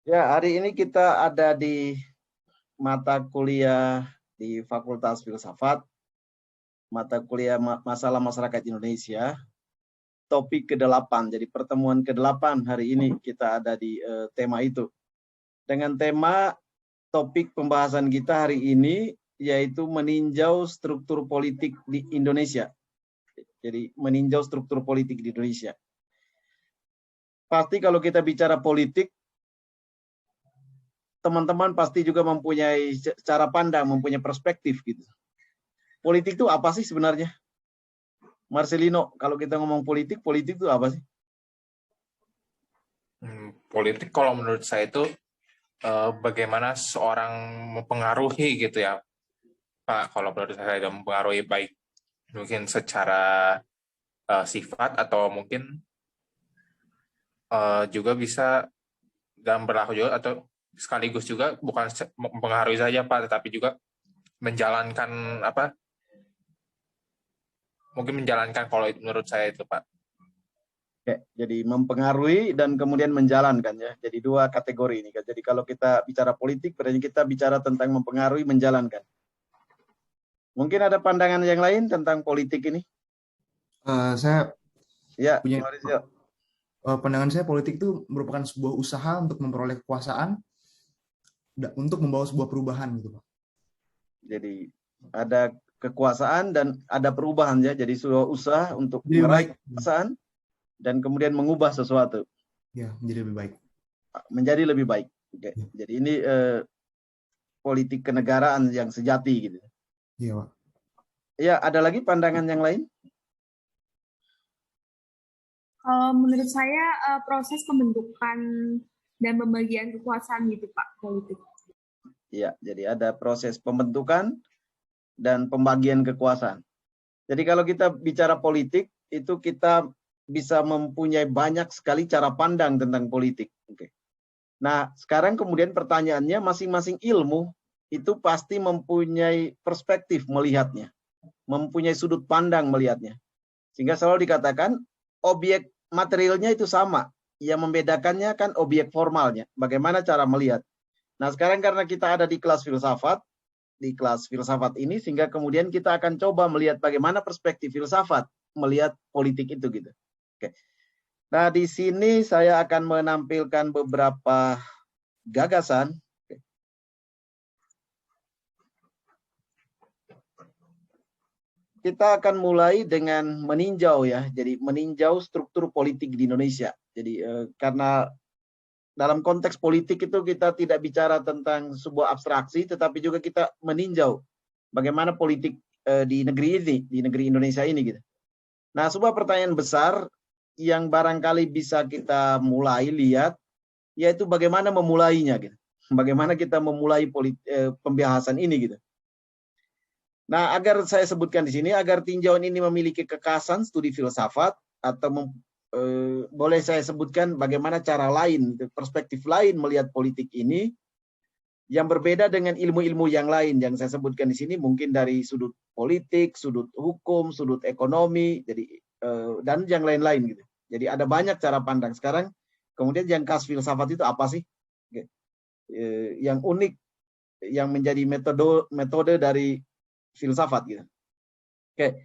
Ya, hari ini kita ada di mata kuliah di Fakultas Filsafat, mata kuliah Masalah Masyarakat Indonesia, topik ke-8. Jadi pertemuan ke-8 hari ini kita ada di tema itu. Dengan tema topik pembahasan kita hari ini yaitu meninjau struktur politik di Indonesia. Jadi meninjau struktur politik di Indonesia. Pasti kalau kita bicara politik, teman-teman pasti juga mempunyai cara pandang, mempunyai perspektif gitu. Politik itu apa sih sebenarnya? Marcelino, kalau kita ngomong politik itu apa sih? Politik kalau menurut saya itu bagaimana seorang mempengaruhi gitu ya, Pak. Kalau menurut saya itu mempengaruhi baik mungkin secara sifat atau mungkin juga bisa dalam berlaku juga atau sekaligus juga bukan mempengaruhi saja Pak, tetapi juga menjalankan mungkin menjalankan kalau menurut saya itu Pak. Oke, jadi mempengaruhi dan kemudian menjalankan ya. Jadi dua kategori ini kan. Jadi kalau kita bicara politik, berarti kita bicara tentang mempengaruhi, menjalankan. Mungkin ada pandangan yang lain tentang politik ini? Saya Ya, punya Mauricio. pandangan saya politik itu merupakan sebuah usaha untuk memperoleh kekuasaan untuk membawa sebuah perubahan gitu Pak. Jadi ada kekuasaan dan ada perubahan ya. Jadi sebuah usaha untuk Jadi lebih meraih baik. kekuasaan dan kemudian mengubah sesuatu. Ya, menjadi lebih baik. Menjadi lebih baik. Oke. Ya. Jadi ini politik kenegaraan yang sejati gitu. Iya Pak. Ya, ada lagi pandangan yang lain? Menurut saya proses pembentukan dan pembagian kekuasaan gitu Pak, politik. Ya, jadi ada proses pembentukan dan pembagian kekuasaan. Jadi kalau kita bicara politik, itu kita bisa mempunyai banyak sekali cara pandang tentang politik. Oke. Nah, sekarang kemudian pertanyaannya, masing-masing ilmu itu pasti mempunyai perspektif melihatnya, mempunyai sudut pandang melihatnya. Sehingga selalu dikatakan objek materialnya itu sama. Yang membedakannya kan objek formalnya, bagaimana cara melihat. Nah, sekarang karena kita ada di kelas filsafat, ini, sehingga kemudian kita akan coba melihat bagaimana perspektif filsafat melihat politik itu gitu. Oke. Nah, di sini saya akan menampilkan beberapa gagasan. Kita akan mulai dengan meninjau ya, jadi meninjau struktur politik di Indonesia. Jadi karena dalam konteks politik itu kita tidak bicara tentang sebuah abstraksi, tetapi juga kita meninjau bagaimana politik di negeri ini, di negeri Indonesia ini gitu. Nah, sebuah pertanyaan besar yang barangkali bisa kita mulai lihat, yaitu bagaimana memulainya gitu. Bagaimana kita memulai pembahasan ini gitu. Nah, agar saya sebutkan di sini, agar tinjauan ini memiliki kekhasan studi filsafat atau boleh saya sebutkan bagaimana cara lain, perspektif lain melihat politik ini yang berbeda dengan ilmu-ilmu yang lain yang saya sebutkan di sini, mungkin dari sudut politik, sudut hukum, sudut ekonomi, jadi dan yang lain-lain gitu. Jadi ada banyak cara pandang. Sekarang kemudian yang khas filsafat itu apa sih? Yang unik, yang menjadi metode dari filsafat gitu. Oke.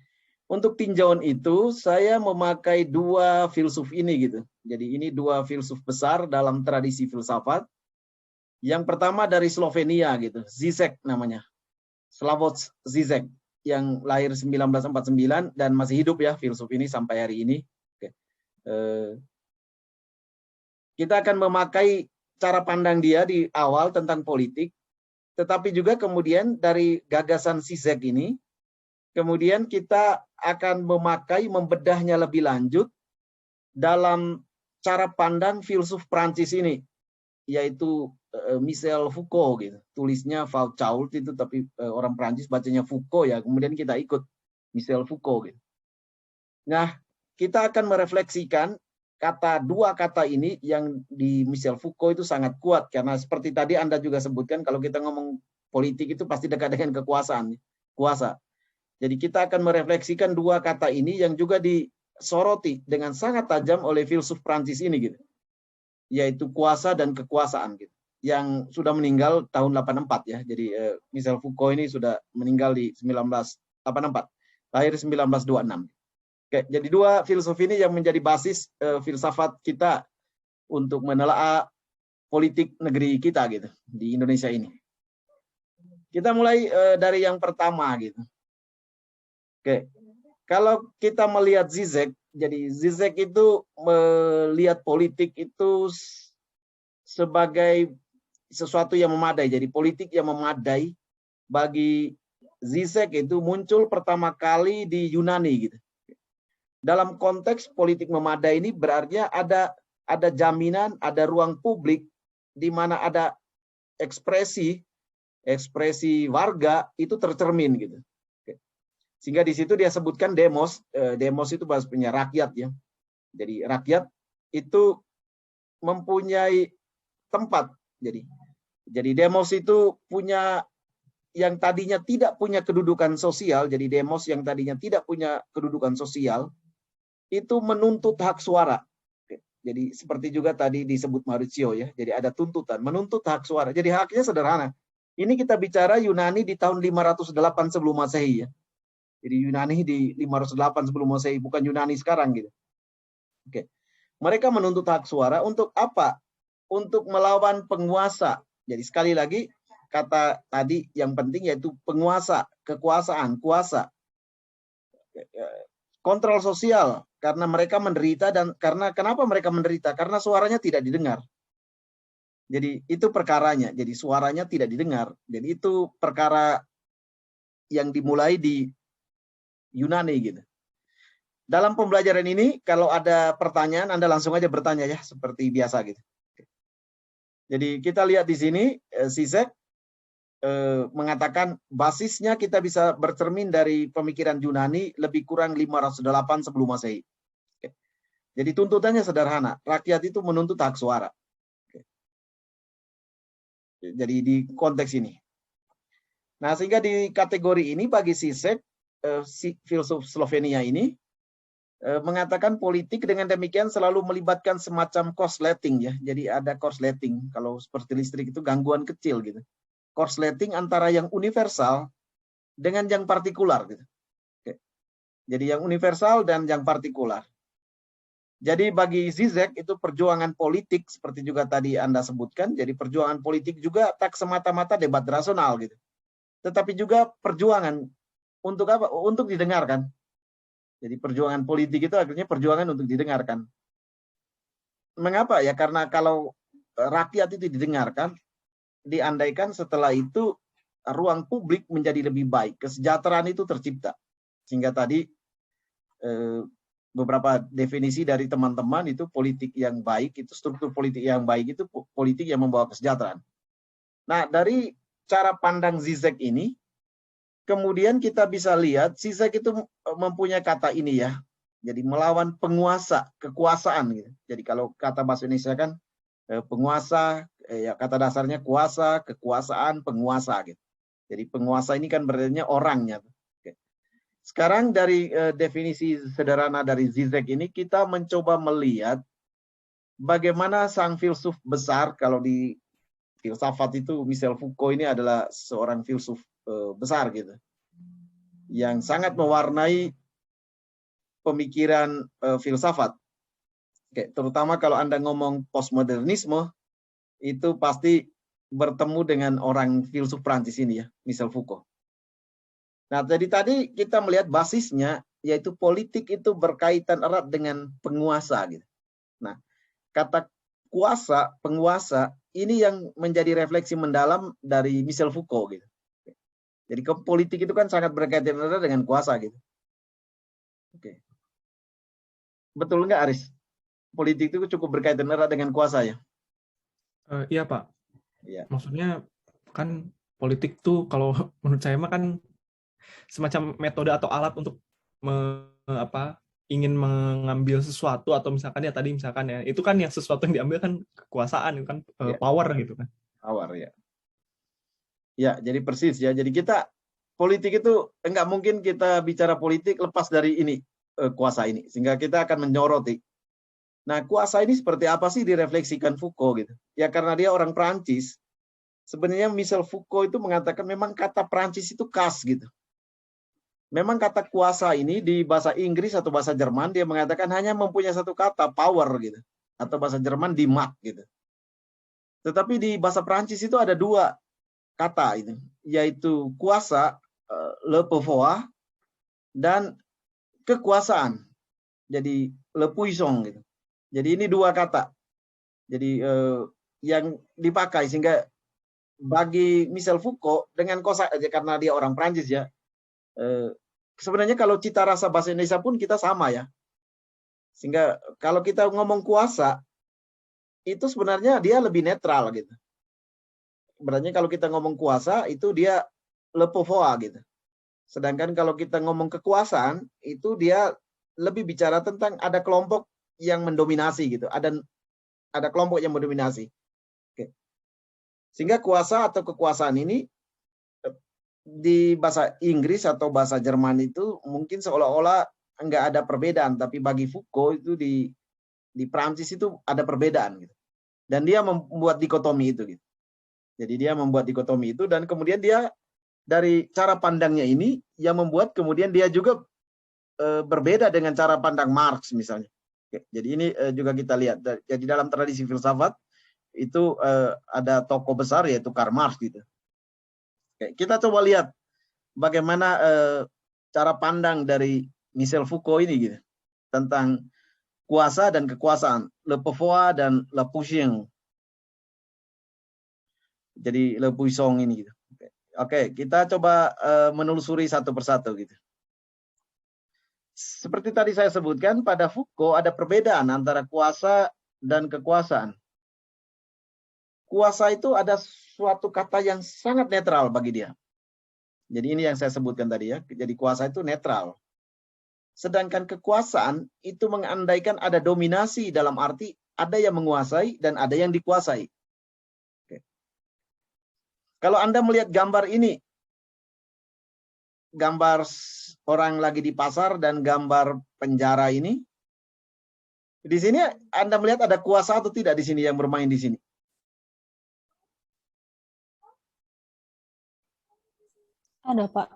Untuk tinjauan itu, saya memakai dua filsuf ini gitu. Jadi ini dua filsuf besar dalam tradisi filsafat. Yang pertama dari Slovenia gitu, Zizek namanya. Slavoj Zizek yang lahir 1949 dan masih hidup ya filsuf ini sampai hari ini. Oke. Kita akan memakai cara pandang dia di awal tentang politik, tetapi juga kemudian dari gagasan Zizek ini, kemudian kita akan membedahnya lebih lanjut dalam cara pandang filsuf Prancis ini, yaitu Michel Foucault gitu. Tulisnya Foucault itu, tapi orang Prancis bacanya Foucault ya. Kemudian kita ikut Michel Foucault gitu. Nah, kita akan merefleksikan dua kata ini yang di Michel Foucault itu sangat kuat, karena seperti tadi Anda juga sebutkan, kalau kita ngomong politik itu pasti dekat dengan kekuasaan, kuasa. Jadi kita akan merefleksikan dua kata ini yang juga disoroti dengan sangat tajam oleh filsuf Prancis ini gitu. yaitu kuasa dan kekuasaan gitu, yang sudah meninggal tahun 84 ya. Jadi Michel Foucault ini sudah meninggal di 1984, lahir 1926. Oke, jadi dua filsuf ini yang menjadi basis filsafat kita untuk menelaah politik negeri kita gitu di Indonesia ini. Kita mulai dari yang pertama gitu. Oke, kalau kita melihat Zizek, jadi Zizek itu melihat politik itu sebagai sesuatu yang memadai. Jadi politik yang memadai bagi Zizek itu muncul pertama kali di Yunani gitu. Dalam konteks politik memadai ini berarti ada jaminan, ada ruang publik di mana ada ekspresi warga itu tercermin gitu. Sehingga di situ dia sebutkan demos, demos itu bahasanya rakyat ya. Jadi rakyat itu mempunyai tempat. Jadi demos itu punya yang tadinya tidak punya kedudukan sosial, jadi demos yang tadinya tidak punya kedudukan sosial itu menuntut hak suara. Jadi seperti juga tadi disebut Mauricio ya. Jadi ada tuntutan menuntut hak suara. Jadi haknya sederhana. Ini kita bicara Yunani di tahun 508 sebelum Masehi ya. Jadi Yunani di 508 sebelum Masehi, bukan Yunani sekarang gitu. Oke. Mereka menuntut hak suara untuk apa? Untuk melawan penguasa. Jadi sekali lagi kata tadi yang penting yaitu penguasa, kekuasaan, kuasa. Kontrol sosial karena mereka menderita dan kenapa mereka menderita? Karena suaranya tidak didengar. Jadi itu perkaranya. Jadi suaranya tidak didengar. Jadi itu perkara yang dimulai di Yunani gitu. Dalam pembelajaran ini kalau ada pertanyaan Anda langsung aja bertanya ya seperti biasa gitu. Jadi kita lihat di sini Zizek mengatakan basisnya kita bisa bercermin dari pemikiran Yunani lebih kurang 508 sebelum Masehi. Jadi tuntutannya sederhana, rakyat itu menuntut hak suara. Jadi di konteks ini. Nah, sehingga di kategori ini bagi Zizek, filsuf Slovenia ini mengatakan politik dengan demikian selalu melibatkan semacam korsleting ya. Jadi ada korsleting, kalau seperti listrik itu gangguan kecil gitu. Korsleting antara yang universal dengan yang partikular gitu. Oke. Jadi yang universal dan yang partikular. Jadi bagi Zizek itu perjuangan politik seperti juga tadi Anda sebutkan, jadi perjuangan politik juga tak semata-mata debat rasional gitu. Tetapi juga perjuangan untuk apa? Untuk didengarkan. Jadi perjuangan politik itu akhirnya perjuangan untuk didengarkan. Mengapa ya? Karena kalau rakyat itu didengarkan, diandaikan setelah itu ruang publik menjadi lebih baik, kesejahteraan itu tercipta. Sehingga tadi beberapa definisi dari teman-teman itu politik yang baik, itu struktur politik yang baik itu politik yang membawa kesejahteraan. Nah, dari cara pandang Zizek ini, kemudian kita bisa lihat Zizek itu mempunyai kata ini ya. Jadi melawan penguasa, kekuasaan gitu. Jadi kalau kata bahasa Indonesia kan penguasa, ya kata dasarnya kuasa, kekuasaan, penguasa gitu. Jadi penguasa ini kan berarti orangnya. Oke. Sekarang dari definisi sederhana dari Zizek ini kita mencoba melihat bagaimana sang filsuf besar, kalau di filsafat itu Michel Foucault ini adalah seorang filsuf besar gitu. Yang sangat mewarnai pemikiran filsafat. Oke, terutama kalau Anda ngomong postmodernisme, itu pasti bertemu dengan orang filsuf Prancis ini ya, Michel Foucault. Nah, jadi tadi kita melihat basisnya, yaitu politik itu berkaitan erat dengan penguasa gitu. Nah, kata kuasa, penguasa, ini yang menjadi refleksi mendalam dari Michel Foucault gitu. Jadi politik itu kan sangat berkaitan erat dengan kuasa gitu. Oke. Betul nggak Aris? Politik itu cukup berkaitan erat dengan kuasa ya? Iya Pak. Iya. Maksudnya kan politik tuh kalau menurut saya mah kan semacam metode atau alat untuk ingin mengambil sesuatu, atau misalkan ya tadi misalkan ya itu kan yang sesuatu yang diambil kan kekuasaan itu kan power gitu kan. Power ya. Ya, jadi persis ya. Jadi kita politik itu enggak mungkin kita bicara politik lepas dari ini kuasa ini, sehingga kita akan menyoroti Nah, kuasa ini seperti apa sih direfleksikan Foucault gitu? Ya karena dia orang Prancis. Sebenarnya Michel Foucault itu mengatakan memang kata Prancis itu khas gitu. Memang kata kuasa ini di bahasa Inggris atau bahasa Jerman dia mengatakan hanya mempunyai satu kata, power gitu. Atau bahasa Jerman die Macht gitu. Tetapi di bahasa Prancis itu ada dua kata itu, yaitu kuasa, le pouvoir, dan kekuasaan. Jadi le puissance gitu. Jadi ini dua kata. Jadi yang dipakai sehingga bagi Michel Foucault dengan kosa karena dia orang Prancis ya. Sebenarnya kalau cita rasa bahasa Indonesia pun kita sama ya. Sehingga kalau kita ngomong kuasa itu sebenarnya dia lebih netral gitu. Sebenarnya kalau kita ngomong kuasa itu dia le pouvoir gitu. Sedangkan kalau kita ngomong kekuasaan itu dia lebih bicara tentang ada kelompok yang mendominasi gitu. Ada kelompok yang mendominasi. Oke. Sehingga kuasa atau kekuasaan ini di bahasa Inggris atau bahasa Jerman itu mungkin seolah-olah enggak ada perbedaan, tapi bagi Foucault itu di Prancis itu ada perbedaan gitu. Dan dia membuat dikotomi itu gitu. Jadi dia membuat dikotomi itu dan kemudian dia dari cara pandangnya ini yang membuat kemudian dia juga berbeda dengan cara pandang Marx misalnya. Oke, jadi ini juga kita lihat. Jadi dalam tradisi filsafat itu ada tokoh besar yaitu Karl Marx gitu. Oke, kita coba lihat bagaimana cara pandang dari Michel Foucault ini gitu tentang kuasa dan kekuasaan, le pouvoir dan le puissance. Jadi le puissance ini gitu. Oke, kita coba menelusuri satu persatu gitu. Seperti tadi saya sebutkan, pada Foucault ada perbedaan antara kuasa dan kekuasaan. Kuasa itu ada suatu kata yang sangat netral bagi dia. Jadi ini yang saya sebutkan tadi ya. Jadi kuasa itu netral. Sedangkan kekuasaan itu mengandaikan ada dominasi dalam arti ada yang menguasai dan ada yang dikuasai. Oke. Kalau Anda melihat gambar ini, gambar orang lagi di pasar dan gambar penjara ini, di sini Anda melihat ada kuasa atau tidak di sini yang bermain di sini? Ada, Pak.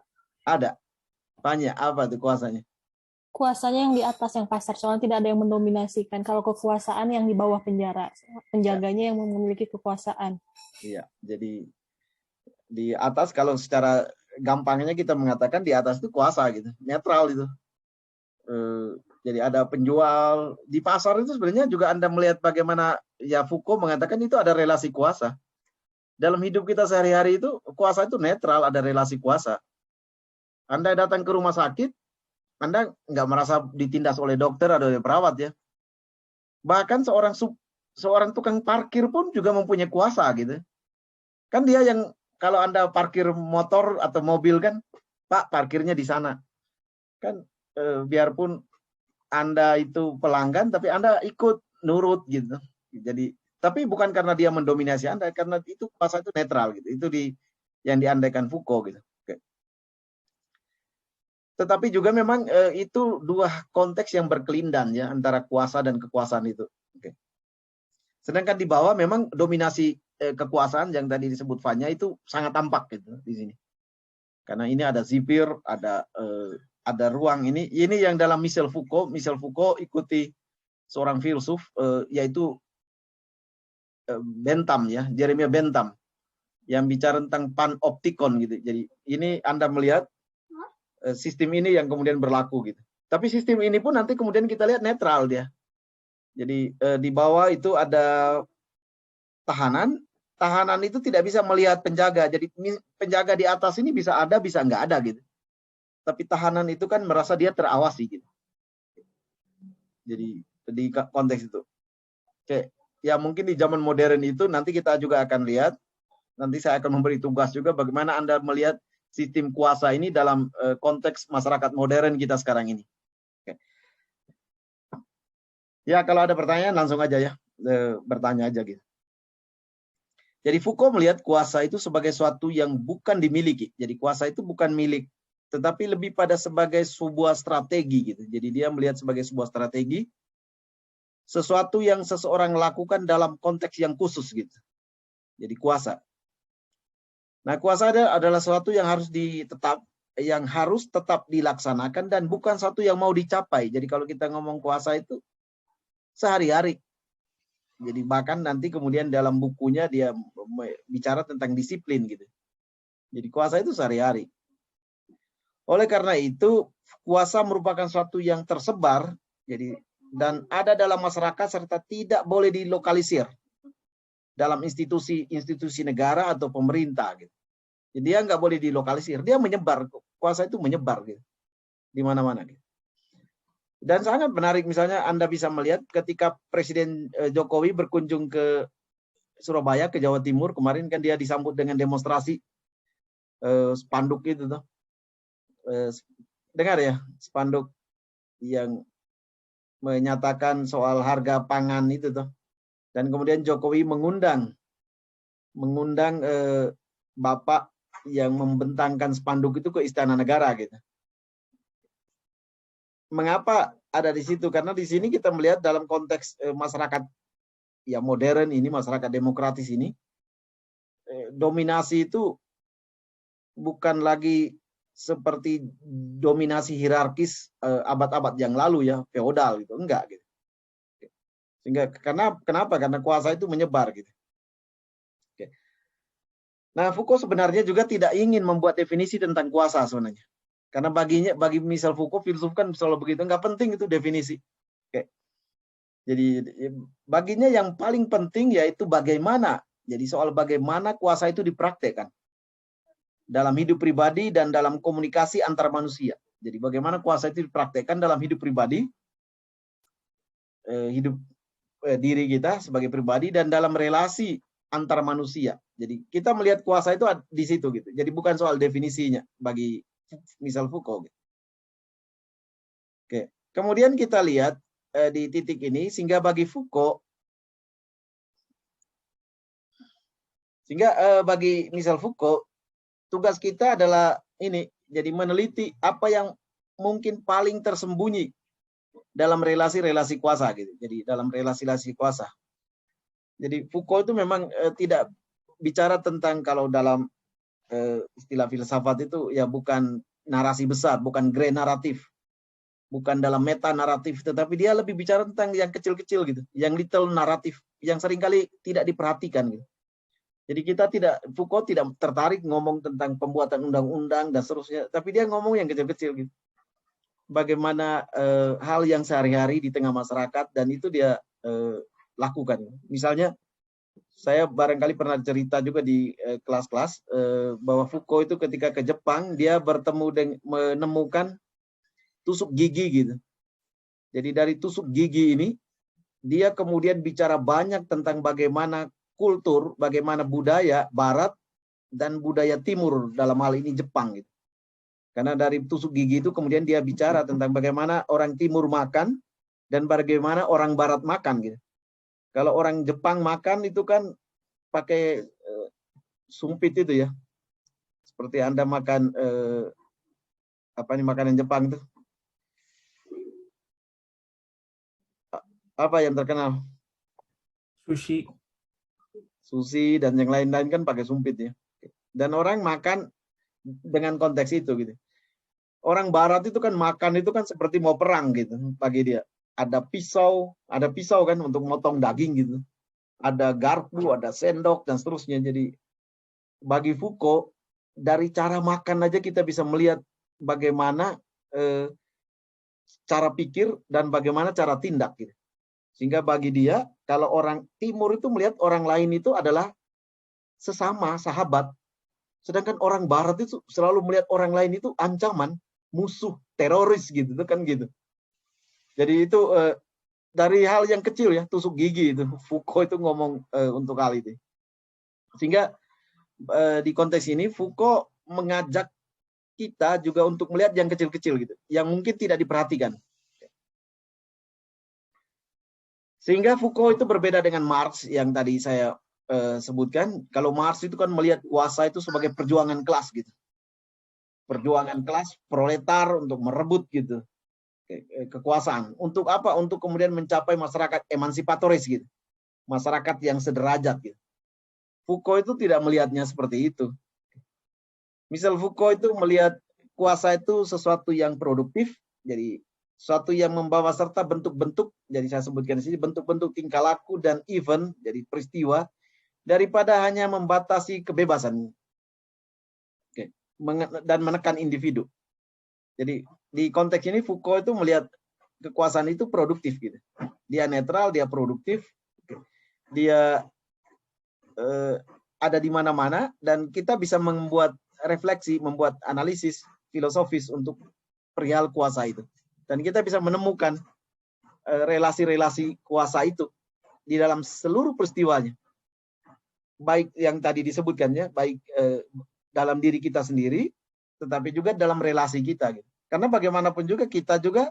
Ada. Banyak. Apa itu kuasanya? Kuasanya yang di atas yang pasar, soalnya tidak ada yang mendominasikan. Kalau kekuasaan yang di bawah penjara, penjaganya yang memiliki kekuasaan. Iya, jadi di atas kalau secara gampangnya kita mengatakan di atas itu kuasa gitu, netral itu. Jadi ada penjual di pasar itu sebenarnya juga Anda melihat bagaimana ya Foucault mengatakan itu ada relasi kuasa. Dalam hidup kita sehari-hari itu kuasa itu netral, ada relasi kuasa. Anda datang ke rumah sakit, Anda nggak merasa ditindas oleh dokter atau oleh perawat ya. Bahkan seorang tukang parkir pun juga mempunyai kuasa gitu. Kan dia yang kalau Anda parkir motor atau mobil kan, Pak parkirnya di sana. Kan biarpun Anda itu pelanggan, tapi Anda ikut nurut gitu. Jadi, tapi bukan karena dia mendominasi Anda, karena itu kuasa itu netral gitu. Itu yang diandaikan Foucault gitu. Oke. Tetapi juga memang itu dua konteks yang berkelindan ya antara kuasa dan kekuasaan itu. Oke. Sedangkan di bawah memang dominasi kekuasaan yang tadi disebut Fanya itu sangat tampak gitu di sini. Karena ini ada zipir, ada ruang ini yang dalam Michel Foucault ikuti seorang filsuf yaitu Bentham ya, Jeremy Bentham yang bicara tentang panoptikon gitu. Jadi ini Anda melihat sistem ini yang kemudian berlaku gitu. Tapi sistem ini pun nanti kemudian kita lihat netral dia. Jadi di bawah itu ada tahanan. Tahanan itu tidak bisa melihat penjaga. Jadi penjaga di atas ini bisa ada, bisa nggak ada gitu. Tapi tahanan itu kan merasa dia terawasi gitu. Jadi di konteks itu. Oke, ya mungkin di zaman modern itu nanti kita juga akan lihat. Nanti saya akan memberi tugas juga bagaimana Anda melihat sistem kuasa ini dalam konteks masyarakat modern kita sekarang ini. Oke. Ya kalau ada pertanyaan langsung aja ya, bertanya aja gitu. Jadi Foucault melihat kuasa itu sebagai suatu yang bukan dimiliki. Jadi kuasa itu bukan milik, tetapi lebih pada sebagai sebuah strategi gitu. Jadi dia melihat sebagai sebuah strategi sesuatu yang seseorang lakukan dalam konteks yang khusus gitu. Jadi kuasa. Nah, kuasa adalah sesuatu yang harus tetap dilaksanakan dan bukan satu yang mau dicapai. Jadi kalau kita ngomong kuasa itu sehari-hari. Jadi bahkan nanti kemudian dalam bukunya dia bicara tentang disiplin gitu. Jadi kuasa itu sehari-hari. Oleh karena itu, kuasa merupakan suatu yang tersebar, jadi dan ada dalam masyarakat serta tidak boleh dilokalisir dalam institusi negara atau pemerintah gitu. Jadi dia nggak boleh dilokalisir, dia menyebar, kuasa itu menyebar gitu di mana-mana gitu. Dan sangat menarik, misalnya Anda bisa melihat ketika Presiden Jokowi berkunjung ke Surabaya, ke Jawa Timur, kemarin kan dia disambut dengan demonstrasi spanduk itu tuh. Dengar ya, spanduk yang menyatakan soal harga pangan itu tuh. Dan kemudian Jokowi mengundang Bapak yang membentangkan spanduk itu ke Istana Negara gitu. Mengapa ada di situ? Karena di sini kita melihat dalam konteks masyarakat ya modern ini, masyarakat demokratis ini, dominasi itu bukan lagi seperti dominasi hierarkis abad-abad yang lalu ya, feodal gitu, enggak gitu. Sehingga kenapa? Karena kuasa itu menyebar gitu. Oke. Nah, Foucault sebenarnya juga tidak ingin membuat definisi tentang kuasa sebenarnya. Karena bagi misal Foucault, filsuf kan selalu begitu, nggak penting itu definisi. Oke. Jadi baginya yang paling penting yaitu bagaimana. Jadi soal bagaimana kuasa itu dipraktekkan dalam hidup pribadi dan dalam komunikasi antar manusia. Jadi bagaimana kuasa itu dipraktekkan dalam hidup pribadi, diri kita sebagai pribadi dan dalam relasi antar manusia. Jadi kita melihat kuasa itu di situ gitu. Jadi bukan soal definisinya bagi misal Foucault. Oke. Kemudian kita lihat di titik ini sehingga bagi Foucault, bagi misal Foucault, tugas kita adalah ini, jadi meneliti apa yang mungkin paling tersembunyi dalam relasi-relasi kuasa gitu. Jadi dalam relasi-relasi kuasa. Jadi Foucault itu memang tidak bicara tentang, kalau dalam istilah filsafat itu ya bukan narasi besar, bukan grand naratif, bukan dalam meta naratif, tetapi dia lebih bicara tentang yang kecil-kecil gitu, yang little naratif, yang seringkali tidak diperhatikan gitu. Jadi Foucault tidak tertarik ngomong tentang pembuatan undang-undang dan seterusnya, tapi dia ngomong yang kecil-kecil gitu. Bagaimana hal yang sehari-hari di tengah masyarakat, dan itu dia lakukan. Misalnya, saya barangkali pernah cerita juga di kelas-kelas bahwa Foucault itu ketika ke Jepang, dia menemukan tusuk gigi gitu. Jadi dari tusuk gigi ini, dia kemudian bicara banyak tentang bagaimana kultur, bagaimana budaya Barat dan budaya Timur, dalam hal ini Jepang gitu. Karena dari tusuk gigi itu kemudian dia bicara tentang bagaimana orang Timur makan dan bagaimana orang Barat makan gitu. Kalau orang Jepang makan itu kan pakai sumpit itu ya. Seperti Anda makan makanan Jepang itu. Apa yang terkenal? Sushi dan yang lain-lain kan pakai sumpit ya. Dan orang makan dengan konteks itu gitu. Orang Barat itu kan makan itu kan seperti mau perang gitu bagi dia. Ada pisau kan untuk motong daging gitu. Ada garpu, ada sendok dan seterusnya. Jadi bagi Foucault, dari cara makan aja kita bisa melihat bagaimana cara pikir dan bagaimana cara tindak gitu. Sehingga bagi dia, kalau orang Timur itu melihat orang lain itu adalah sesama, sahabat. Sedangkan orang Barat itu selalu melihat orang lain itu ancaman, musuh, teroris gitu kan gitu. Jadi itu dari hal yang kecil ya, tusuk gigi itu. Foucault itu ngomong untuk hal itu. Sehingga di konteks ini Foucault mengajak kita juga untuk melihat yang kecil-kecil gitu, yang mungkin tidak diperhatikan. Sehingga Foucault itu berbeda dengan Marx yang tadi saya sebutkan. Kalau Marx itu kan melihat kuasa itu sebagai perjuangan kelas gitu. Perjuangan kelas proletar untuk merebut gitu. kekuasaan. Untuk apa? Untuk kemudian mencapai masyarakat emansipatoris gitu. Masyarakat yang sederajat gitu. Foucault itu tidak melihatnya seperti itu. Misal Foucault itu melihat kuasa itu sesuatu yang produktif, jadi sesuatu yang membawa serta bentuk-bentuk, jadi saya sebutkan di sini bentuk-bentuk tingkah laku dan event, jadi peristiwa, daripada hanya membatasi kebebasan. Oke. Dan menekan individu. Jadi di konteks ini Foucault itu melihat kekuasaan itu produktif gitu. Dia netral, dia produktif, dia ada di mana-mana, dan kita bisa membuat refleksi, membuat analisis filosofis untuk perihal kuasa itu. Dan kita bisa menemukan relasi-relasi kuasa itu di dalam seluruh peristiwanya. Baik yang tadi disebutkannya, baik dalam diri kita sendiri, tetapi juga dalam relasi kita. Gitu. Karena bagaimanapun juga kita juga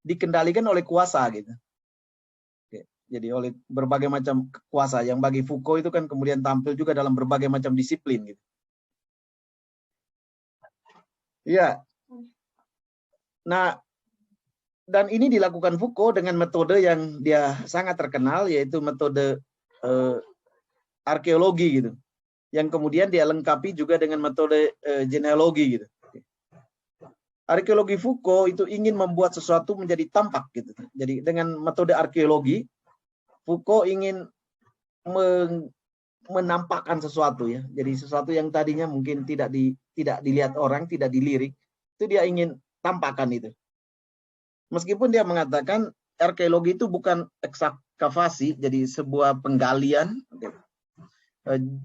dikendalikan oleh kuasa gitu. Jadi oleh berbagai macam kuasa yang bagi Foucault itu kan kemudian tampil juga dalam berbagai macam disiplin gitu. Iya. Nah, dan ini dilakukan Foucault dengan metode yang dia sangat terkenal, yaitu metode arkeologi gitu. Yang kemudian dia lengkapi juga dengan metode genealogi gitu. Arkeologi Foucault itu ingin membuat sesuatu menjadi tampak gitu. Jadi dengan metode arkeologi Foucault ingin menampakkan sesuatu ya. Jadi sesuatu yang tadinya mungkin tidak dilihat orang, tidak dilirik, itu dia ingin tampakkan itu. Meskipun dia mengatakan arkeologi itu bukan ekskavasi, jadi sebuah penggalian,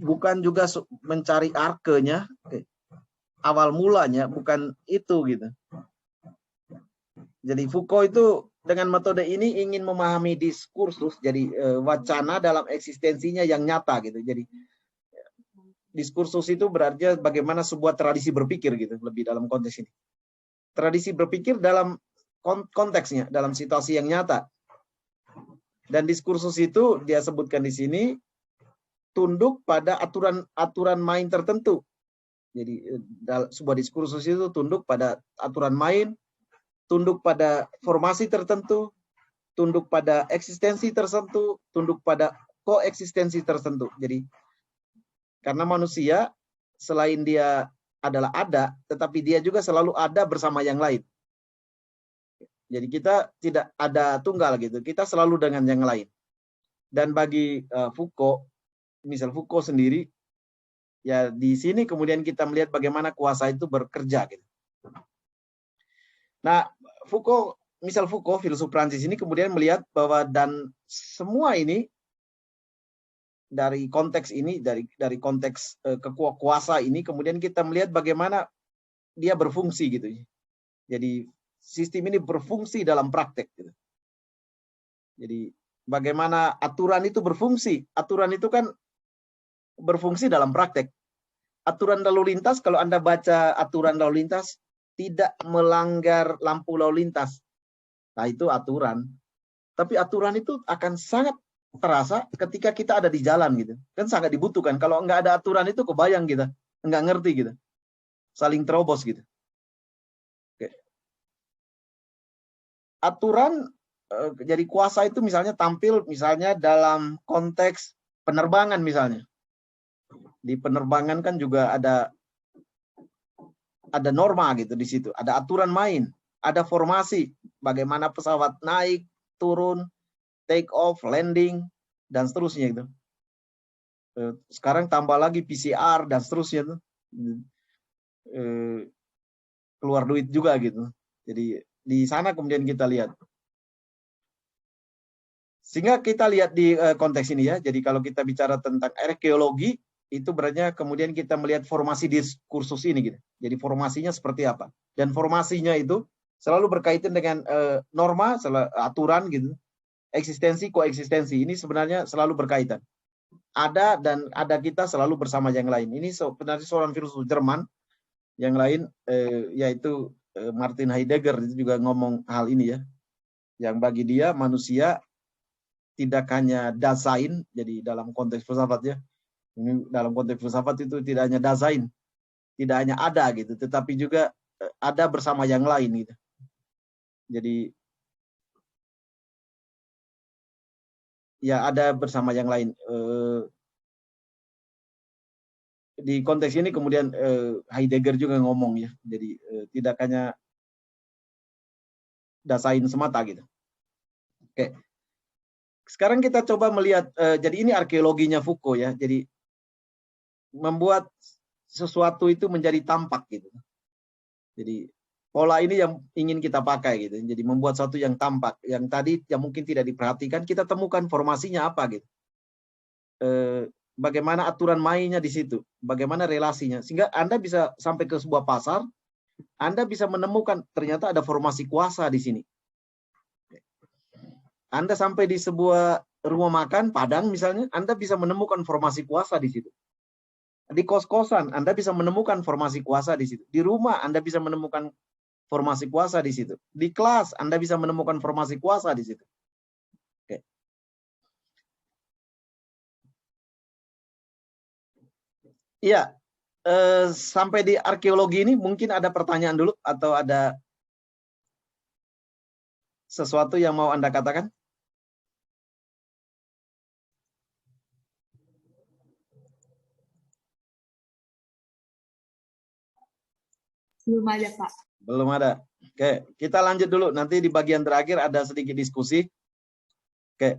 bukan juga mencari arkenya, awal mulanya bukan itu gitu. Jadi Foucault itu dengan metode ini ingin memahami diskursus, jadi wacana dalam eksistensinya yang nyata gitu. Jadi diskursus itu berarti bagaimana sebuah tradisi berpikir gitu, lebih dalam konteks ini. Tradisi berpikir dalam konteksnya, dalam situasi yang nyata. Dan diskursus itu dia sebutkan di sini tunduk pada aturan main tertentu. Jadi sebuah diskursus itu tunduk pada aturan main, tunduk pada formasi tertentu, tunduk pada eksistensi tertentu, tunduk pada koeksistensi tertentu. Jadi karena manusia selain dia adalah ada, tetapi dia juga selalu ada bersama yang lain. Jadi kita tidak ada tunggal gitu, kita selalu dengan yang lain. Dan bagi Foucault, misal Foucault sendiri, ya di sini kemudian kita melihat bagaimana kuasa itu bekerja gitu. Nah, misal Foucault, filsuf Prancis ini kemudian melihat bahwa dan semua ini dari konteks ini, dari konteks kuasa ini, kemudian kita melihat bagaimana dia berfungsi gitu. Jadi sistem ini berfungsi dalam praktek gitu. Jadi bagaimana aturan itu berfungsi? Aturan itu kan berfungsi dalam praktek. Aturan lalu lintas, kalau Anda baca aturan lalu lintas, tidak melanggar lampu lalu lintas. Nah, itu aturan. Tapi aturan itu akan sangat terasa ketika kita ada di jalan gitu. Kan sangat dibutuhkan. Kalau nggak ada aturan itu kebayang kita. Nggak ngerti gitu. Saling terobos gitu. Oke. Aturan, jadi kuasa itu misalnya tampil misalnya dalam konteks penerbangan misalnya. Di penerbangan kan juga ada norma gitu di situ, ada aturan main, ada formasi, bagaimana pesawat naik, turun, take off, landing, dan seterusnya gitu. Sekarang tambah lagi PCR dan seterusnya tuh. Keluar duit juga gitu. Jadi di sana kemudian kita lihat. Sehingga kita lihat di konteks ini ya. Jadi kalau kita bicara tentang arkeologi, itu berarti kemudian kita melihat formasi diskursus ini gitu. Jadi formasinya seperti apa. Dan formasinya itu selalu berkaitan dengan norma, aturan gitu. Eksistensi, koeksistensi. Ini sebenarnya selalu berkaitan. Ada dan ada kita selalu bersama yang lain. Ini sebenarnya seorang filsuf Jerman. Yang lain yaitu Martin Heidegger itu juga ngomong hal ini ya. Yang bagi dia manusia tidak hanya Dasein, jadi dalam konteks filsafat ya. Ini dalam konteks filsafat itu tidak hanya Dasein, tidak hanya ada gitu, tetapi juga ada bersama yang lain gitu. Jadi ya ada bersama yang lain. Di konteks ini kemudian Heidegger juga ngomong ya. Jadi tidak hanya Dasein semata gitu. Oke. Sekarang kita coba melihat, jadi ini arkeologinya Foucault ya. Jadi membuat sesuatu itu menjadi tampak gitu. Jadi pola ini yang ingin kita pakai gitu. Jadi membuat sesuatu yang tampak, yang tadi yang mungkin tidak diperhatikan, kita temukan formasinya apa gitu. Bagaimana aturan mainnya di situ, bagaimana relasinya, sehingga Anda bisa sampai ke sebuah pasar, Anda bisa menemukan ternyata ada formasi kuasa di sini. Anda sampai di sebuah rumah makan Padang misalnya, Anda bisa menemukan formasi kuasa di situ. Di kos-kosan Anda bisa menemukan formasi kuasa di situ. Di rumah Anda bisa menemukan formasi kuasa di situ. Di kelas Anda bisa menemukan formasi kuasa di situ. Oke. Iya, sampai di arkeologi ini mungkin ada pertanyaan dulu atau ada sesuatu yang mau Anda katakan? Belum ada, Pak. Belum ada. Oke, kita lanjut dulu. Nanti di bagian terakhir ada sedikit diskusi. Oke.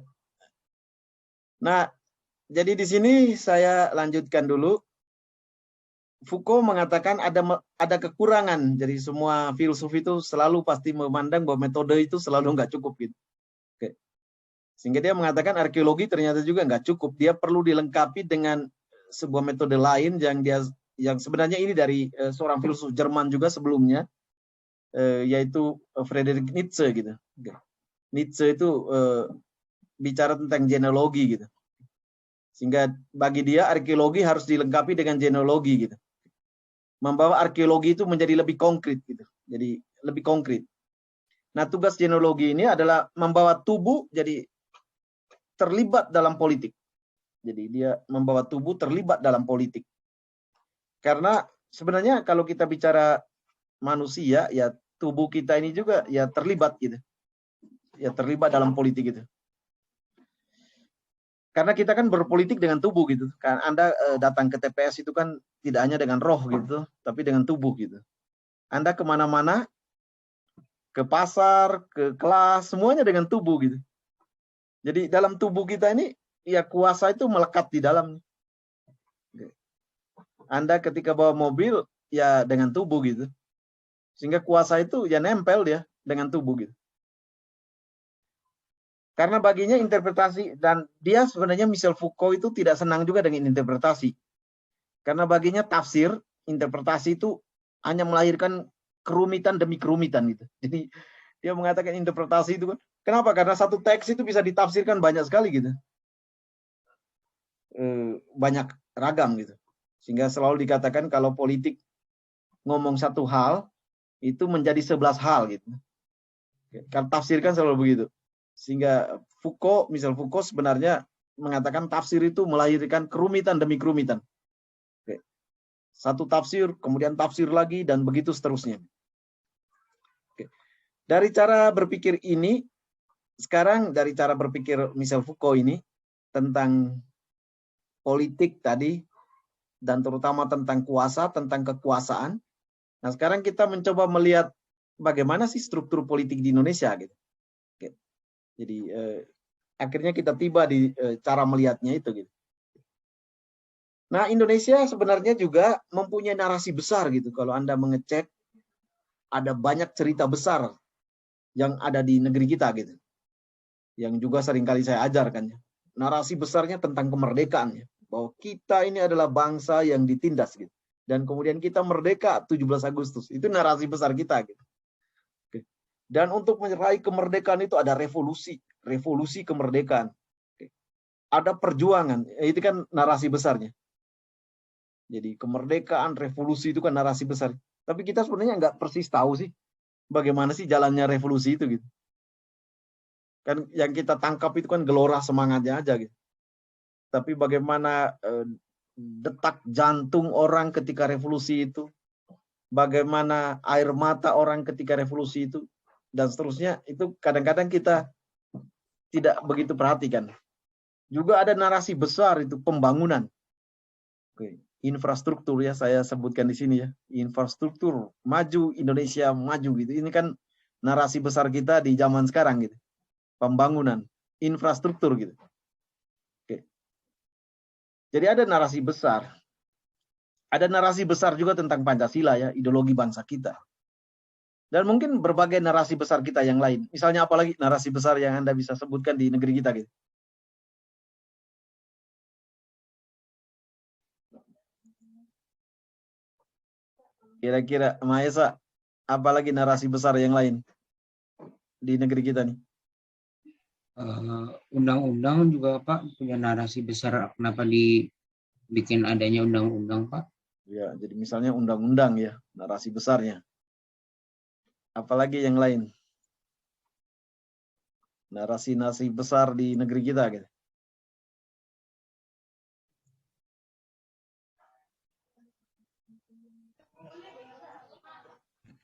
Nah, jadi di sini saya lanjutkan dulu. Foucault mengatakan ada kekurangan. Jadi semua filsuf itu selalu pasti memandang bahwa metode itu selalu nggak cukup gitu. Oke. Sehingga dia mengatakan arkeologi ternyata juga nggak cukup. Dia perlu dilengkapi dengan sebuah metode lain yang sebenarnya ini dari seorang filsuf Jerman juga sebelumnya, yaitu Friedrich Nietzsche gitu. Oke. Nietzsche itu bicara tentang genealogi gitu. Sehingga bagi dia arkeologi harus dilengkapi dengan genealogi gitu. Membawa arkeologi itu menjadi lebih konkret gitu. Jadi lebih konkret. Nah, tugas genealogi ini adalah membawa tubuh jadi terlibat dalam politik. Jadi dia membawa tubuh terlibat dalam politik. Karena sebenarnya kalau kita bicara manusia, ya tubuh kita ini juga ya terlibat gitu. Ya terlibat dalam politik gitu. Karena kita kan berpolitik dengan tubuh gitu. Kan Anda datang ke TPS itu kan tidak hanya dengan roh gitu, tapi dengan tubuh gitu. Anda kemana-mana, ke pasar, ke kelas, semuanya dengan tubuh gitu. Jadi dalam tubuh kita ini, ya kuasa itu melekat di dalam. Anda ketika bawa mobil, ya dengan tubuh gitu. Sehingga kuasa itu ya nempel dia dengan tubuh gitu. Karena baginya interpretasi, dan dia sebenarnya Michel Foucault itu tidak senang juga dengan interpretasi. Karena baginya tafsir, interpretasi itu hanya melahirkan kerumitan demi kerumitan gitu. Jadi dia mengatakan interpretasi itu kan, kenapa? Karena satu teks itu bisa ditafsirkan banyak sekali gitu. Banyak ragam gitu. Sehingga selalu dikatakan kalau politik ngomong satu hal, itu menjadi 11 hal gitu. Kan tafsirkan selalu begitu. Sehingga Michel Foucault sebenarnya mengatakan tafsir itu melahirkan kerumitan demi kerumitan. Satu tafsir, kemudian tafsir lagi, dan begitu seterusnya. Dari cara berpikir ini, sekarang dari cara berpikir Michel Foucault ini, tentang politik tadi, dan terutama tentang kuasa, tentang kekuasaan. Nah sekarang kita mencoba melihat bagaimana sih struktur politik di Indonesia gitu. Jadi akhirnya kita tiba di cara melihatnya itu gitu. Nah, Indonesia sebenarnya juga mempunyai narasi besar gitu. Kalau Anda mengecek, ada banyak cerita besar yang ada di negeri kita gitu. Yang juga seringkali saya ajarkan. Narasi besarnya tentang kemerdekaan ya. Bahwa kita ini adalah bangsa yang ditindas gitu. Dan kemudian kita merdeka 17 Agustus. Itu narasi besar kita gitu. Dan untuk meraih kemerdekaan itu ada revolusi kemerdekaan. Ada perjuangan, itu kan narasi besarnya. Jadi kemerdekaan, revolusi itu kan narasi besar. Tapi kita sebenarnya nggak persis tahu sih bagaimana sih jalannya revolusi itu gitu. Kan yang kita tangkap itu kan gelora semangatnya aja gitu. Tapi bagaimana detak jantung orang ketika revolusi itu, bagaimana air mata orang ketika revolusi itu, dan seterusnya, itu kadang-kadang kita tidak begitu perhatikan. Juga ada narasi besar itu pembangunan. Oke. Infrastruktur ya, saya sebutkan di sini ya. Infrastruktur maju, Indonesia maju gitu. Ini kan narasi besar kita di zaman sekarang gitu. Pembangunan, infrastruktur gitu. Oke. Jadi ada narasi besar. Ada narasi besar juga tentang Pancasila ya, ideologi bangsa kita. Dan mungkin berbagai narasi besar kita yang lain. Misalnya apalagi narasi besar yang Anda bisa sebutkan di negeri kita gitu. Kira-kira Maesa, apalagi narasi besar yang lain di negeri kita nih? Undang-undang juga Pak punya narasi besar, kenapa dibikin adanya undang-undang Pak? Ya, jadi misalnya undang-undang ya, narasi besarnya. Apalagi yang lain? Narasi-narasi besar di negeri kita gitu.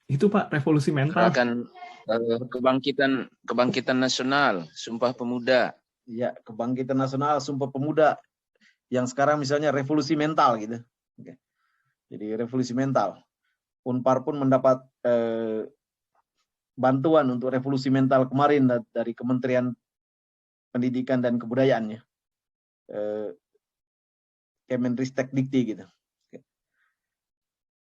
Itu Pak, revolusi mental. Gerakan kebangkitan nasional, Sumpah Pemuda. Ya, kebangkitan nasional, Sumpah Pemuda. Yang sekarang misalnya revolusi mental gitu. Oke. Jadi revolusi mental. Unpar pun mendapat bantuan untuk revolusi mental kemarin dari Kementerian Pendidikan dan Kebudayaannya. Kemenristek Dikti gitu. Oke.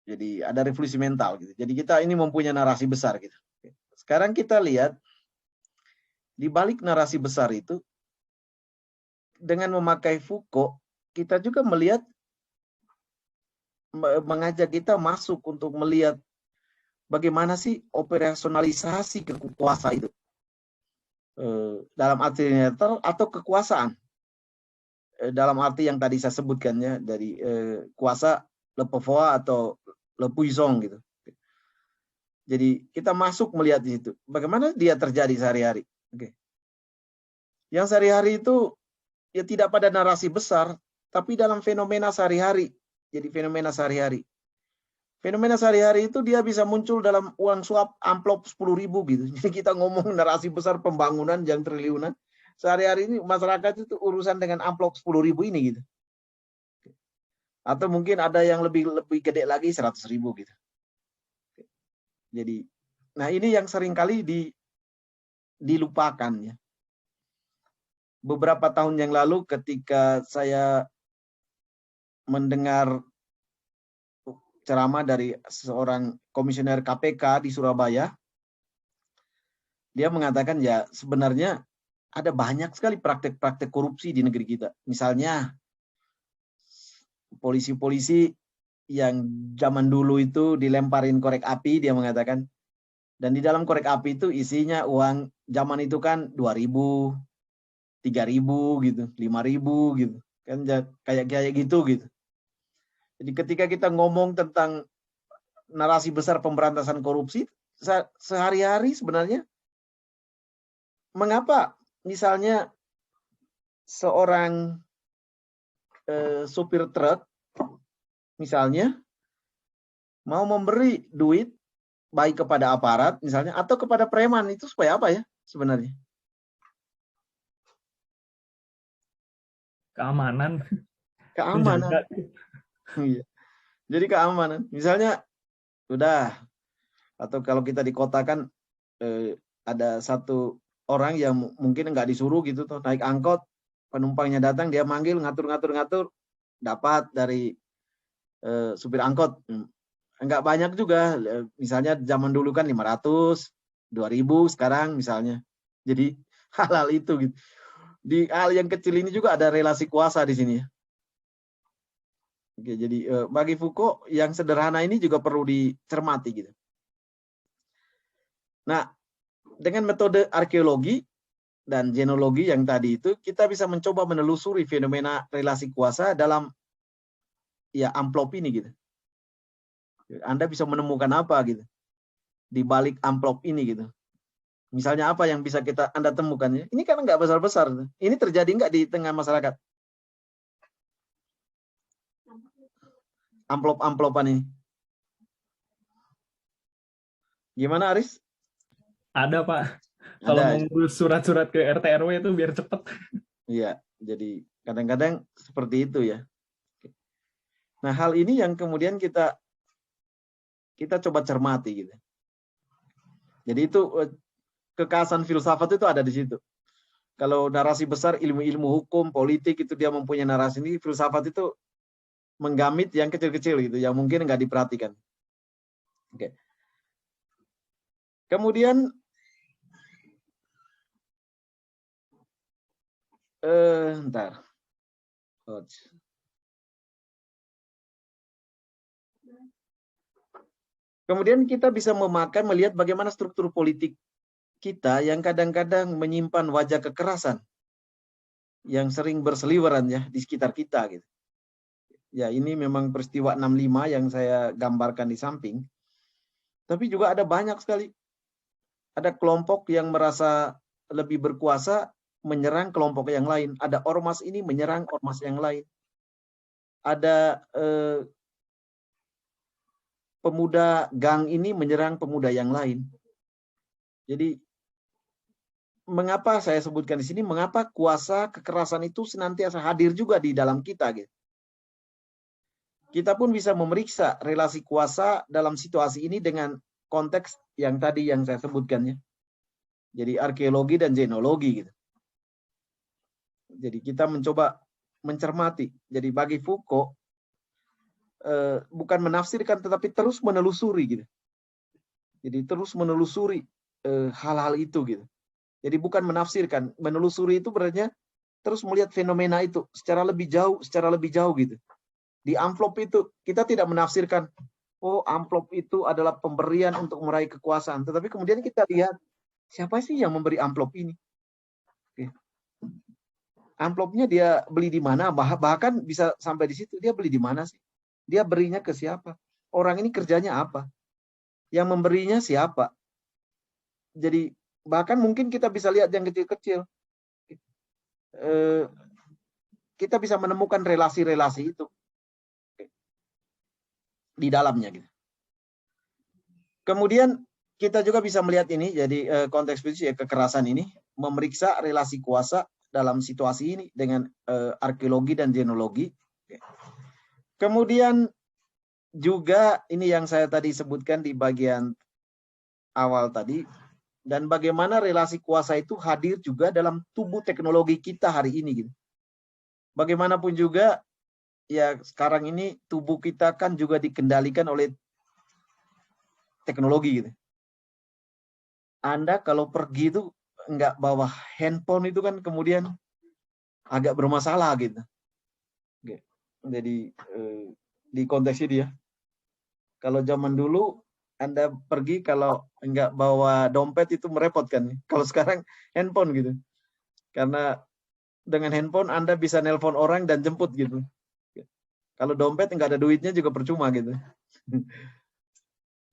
Jadi ada revolusi mental gitu. Jadi kita ini mempunyai narasi besar gitu. Oke. Sekarang kita lihat di balik narasi besar itu, dengan memakai Foucault, kita juga melihat, mengajak kita masuk untuk melihat bagaimana sih operasionalisasi kekuasaan itu. Dalam arti netral atau kekuasaan. Dalam arti yang tadi saya sebutkannya, dari kuasa le pouvoir atau le puissant gitu. Jadi kita masuk melihat di situ. Bagaimana dia terjadi sehari-hari. Oke. Yang sehari-hari itu ya tidak pada narasi besar, tapi dalam fenomena sehari-hari. Jadi fenomena sehari-hari. Fenomena sehari-hari itu dia bisa muncul dalam uang suap amplop 10.000 gitu. Jadi kita ngomong narasi besar pembangunan yang triliunan. Sehari-hari ini masyarakat itu urusan dengan amplop 10.000 ini gitu. Atau mungkin ada yang lebih gede lagi 100.000 gitu. Jadi, nah ini yang seringkali dilupakan ya. Beberapa tahun yang lalu ketika saya mendengar ceramah dari seorang komisioner KPK di Surabaya, dia mengatakan ya sebenarnya ada banyak sekali praktek-praktek korupsi di negeri kita. Misalnya polisi-polisi yang zaman dulu itu dilemparin korek api, dia mengatakan, dan di dalam korek api itu isinya uang zaman itu kan 2.000, 3.000 gitu, 5.000 gitu, kan kayak gitu. Jadi ketika kita ngomong tentang narasi besar pemberantasan korupsi, sehari-hari sebenarnya, mengapa misalnya seorang supir truk misalnya mau memberi duit baik kepada aparat misalnya atau kepada preman, itu supaya apa ya sebenarnya? Keamanan. Keamanan. Iya. Jadi keamanan. Misalnya udah, atau kalau kita di kota kan ada satu orang yang mungkin nggak disuruh gitu tuh naik angkot, penumpangnya datang, dia manggil ngatur dapat dari supir angkot. Enggak banyak juga, misalnya zaman dulu kan 500, 2.000 sekarang misalnya. Jadi hal-hal itu gitu. Di hal yang kecil ini juga ada relasi kuasa di sini ya. Oke, jadi bagi Foucault yang sederhana ini juga perlu dicermati gitu. Nah, dengan metode arkeologi dan genealogi yang tadi itu, kita bisa mencoba menelusuri fenomena relasi kuasa dalam ya amplop ini gitu. Anda bisa menemukan apa gitu di balik amplop ini gitu. Misalnya apa yang bisa Anda temukan ya? Ini kan nggak besar-besar. Ini terjadi nggak di tengah masyarakat? Amplop-amplopan ini. Gimana Aris? Ada Pak. Kalau Ada. mau ngurus surat-surat ke RT RW itu biar cepet. Iya, jadi kadang-kadang seperti itu ya. Nah, hal ini yang kemudian kita coba cermati gitu. Jadi itu kekhasan filsafat itu ada di situ. Kalau narasi besar ilmu-ilmu hukum, politik itu dia mempunyai narasi ini, filsafat itu menggamit yang kecil-kecil gitu, yang mungkin nggak diperhatikan. Oke. Kemudian ntar. Kemudian kita bisa melihat bagaimana struktur politik kita yang kadang-kadang menyimpan wajah kekerasan yang sering berseliweran ya di sekitar kita gitu. Ya, ini memang peristiwa 65 yang saya gambarkan di samping. Tapi juga ada banyak sekali. Ada kelompok yang merasa lebih berkuasa menyerang kelompok yang lain. Ada ormas ini menyerang ormas yang lain. Ada pemuda gang ini menyerang pemuda yang lain. Jadi mengapa saya sebutkan di sini, mengapa kuasa kekerasan itu senantiasa hadir juga di dalam kita gitu. Kita pun bisa memeriksa relasi kuasa dalam situasi ini dengan konteks yang tadi yang saya sebutkan ya. Jadi arkeologi dan genealogi gitu. Jadi kita mencoba mencermati. Jadi bagi Foucault bukan menafsirkan tetapi terus menelusuri gitu. Jadi terus menelusuri hal-hal itu gitu. Jadi bukan menafsirkan, menelusuri itu berarti terus melihat fenomena itu secara lebih jauh gitu. Di amplop itu kita tidak menafsirkan, oh amplop itu adalah pemberian untuk meraih kekuasaan. Tetapi kemudian kita lihat, siapa sih yang memberi amplop ini? Oke. Amplopnya dia beli di mana? Bahkan bisa sampai di situ, dia beli di mana sih? Dia berinya ke siapa? Orang ini kerjanya apa? Yang memberinya siapa? Jadi bahkan mungkin kita bisa lihat yang kecil-kecil. Kita bisa menemukan relasi-relasi itu di dalamnya gitu. Kemudian kita juga bisa melihat ini, jadi konteks ya, kekerasan ini memeriksa relasi kuasa dalam situasi ini dengan arkeologi dan genealogi. Kemudian juga ini yang saya tadi sebutkan di bagian awal tadi, dan bagaimana relasi kuasa itu hadir juga dalam tubuh teknologi kita hari ini gitu. Bagaimanapun juga ya sekarang ini tubuh kita kan juga dikendalikan oleh teknologi gitu. Anda kalau pergi itu nggak bawa handphone itu kan kemudian agak bermasalah gitu. Jadi di konteks ini ya. Kalau zaman dulu Anda pergi kalau nggak bawa dompet itu merepotkan. Kalau sekarang handphone gitu. Karena dengan handphone Anda bisa nelpon orang dan jemput gitu. Kalau dompet nggak ada duitnya juga percuma gitu.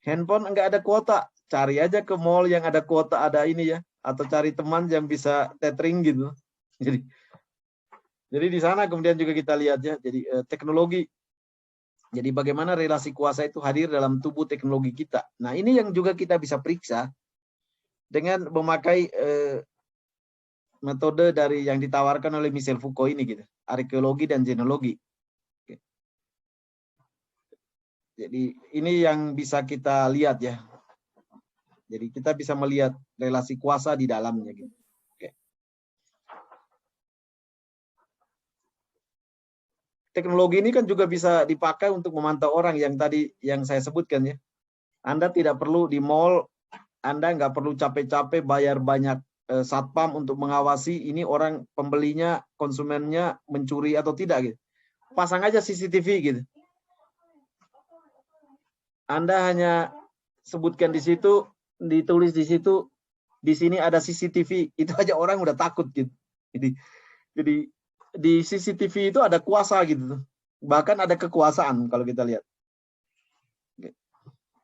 Handphone nggak ada kuota, cari aja ke mall yang ada kuota, ada ini ya, atau cari teman yang bisa tethering gitu. Jadi di sana kemudian juga kita lihat ya, jadi teknologi. Jadi bagaimana relasi kuasa itu hadir dalam tubuh teknologi kita. Nah ini yang juga kita bisa periksa dengan memakai metode dari yang ditawarkan oleh Michel Foucault ini gitu, arkeologi dan genealogi. Jadi ini yang bisa kita lihat ya. Jadi kita bisa melihat relasi kuasa di dalamnya gitu. Oke. Teknologi ini kan juga bisa dipakai untuk memantau orang yang tadi yang saya sebutkan ya. Anda tidak perlu di mall, Anda nggak perlu capek-capek bayar banyak satpam untuk mengawasi ini orang pembelinya, konsumennya mencuri atau tidak gitu. Pasang aja CCTV gitu. Anda hanya sebutkan di situ, ditulis di situ, di sini ada CCTV, itu aja orang udah takut gitu. Jadi di CCTV itu ada kuasa gitu, bahkan ada kekuasaan kalau kita lihat.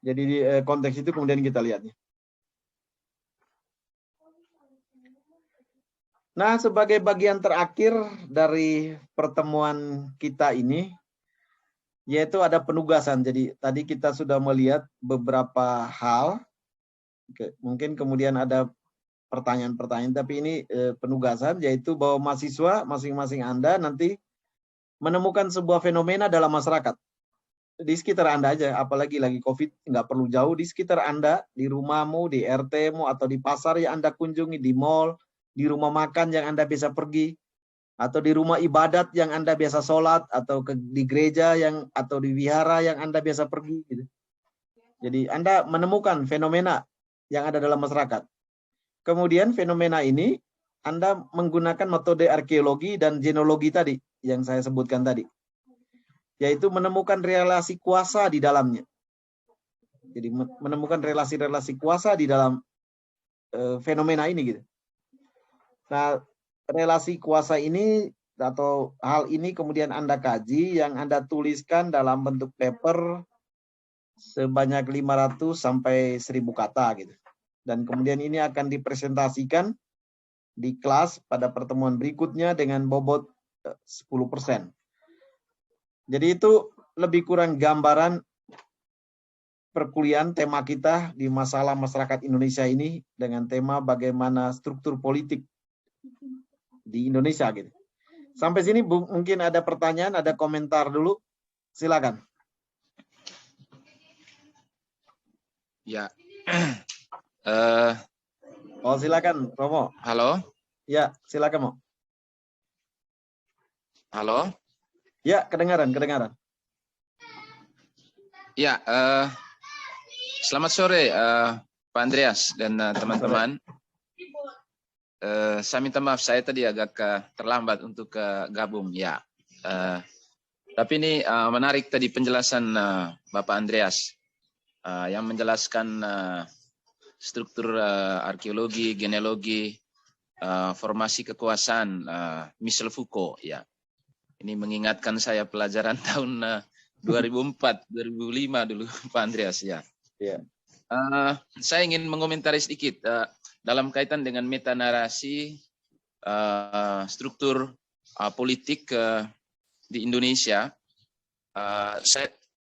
Jadi di konteks itu kemudian kita lihatnya. Nah, sebagai bagian terakhir dari pertemuan kita ini, yaitu ada penugasan. Jadi tadi kita sudah melihat beberapa hal Oke, mungkin kemudian ada pertanyaan-pertanyaan, tapi ini penugasan, yaitu bahwa mahasiswa masing-masing Anda nanti menemukan sebuah fenomena dalam masyarakat. Di sekitar Anda aja, apalagi lagi COVID, nggak perlu jauh, di sekitar Anda, di rumahmu, di RT-mu, atau di pasar yang Anda kunjungi, di mall, di rumah makan yang Anda bisa pergi, atau di rumah ibadat yang Anda biasa sholat, atau di gereja atau di wihara yang Anda biasa pergi. Gitu. Jadi Anda menemukan fenomena yang ada dalam masyarakat. Kemudian fenomena ini Anda menggunakan metode arkeologi dan genealogi tadi yang saya sebutkan tadi, yaitu menemukan relasi kuasa di dalamnya. Jadi menemukan relasi-relasi kuasa di dalam fenomena ini gitu. Nah, relasi kuasa ini atau hal ini kemudian Anda kaji, yang Anda tuliskan dalam bentuk paper sebanyak 500 sampai 1000 kata gitu. Dan kemudian ini akan dipresentasikan di kelas pada pertemuan berikutnya dengan bobot 10%. Jadi itu lebih kurang gambaran perkuliahan tema kita di masalah masyarakat Indonesia ini dengan tema bagaimana struktur politik di Indonesia gitu. Sampai sini mungkin ada pertanyaan, ada komentar dulu. Silakan. Ya. Oh, silakan, Romo. Halo, Ya, silakan, Mo. halo. Ya, kedengaran. Ya, selamat sore Pak Andreas dan teman-teman. Saya minta maaf, saya tadi agak terlambat untuk gabung. Ya, tapi ini menarik tadi penjelasan Bapak Andreas yang menjelaskan struktur arkeologi, genealogi, formasi kekuasaan, Michel Foucault. Ya, ini mengingatkan saya pelajaran tahun 2004, 2005 dulu, Pak Andreas. Ya. Ya. Saya ingin mengomentari sedikit dalam kaitan dengan meta narasi struktur politik di Indonesia.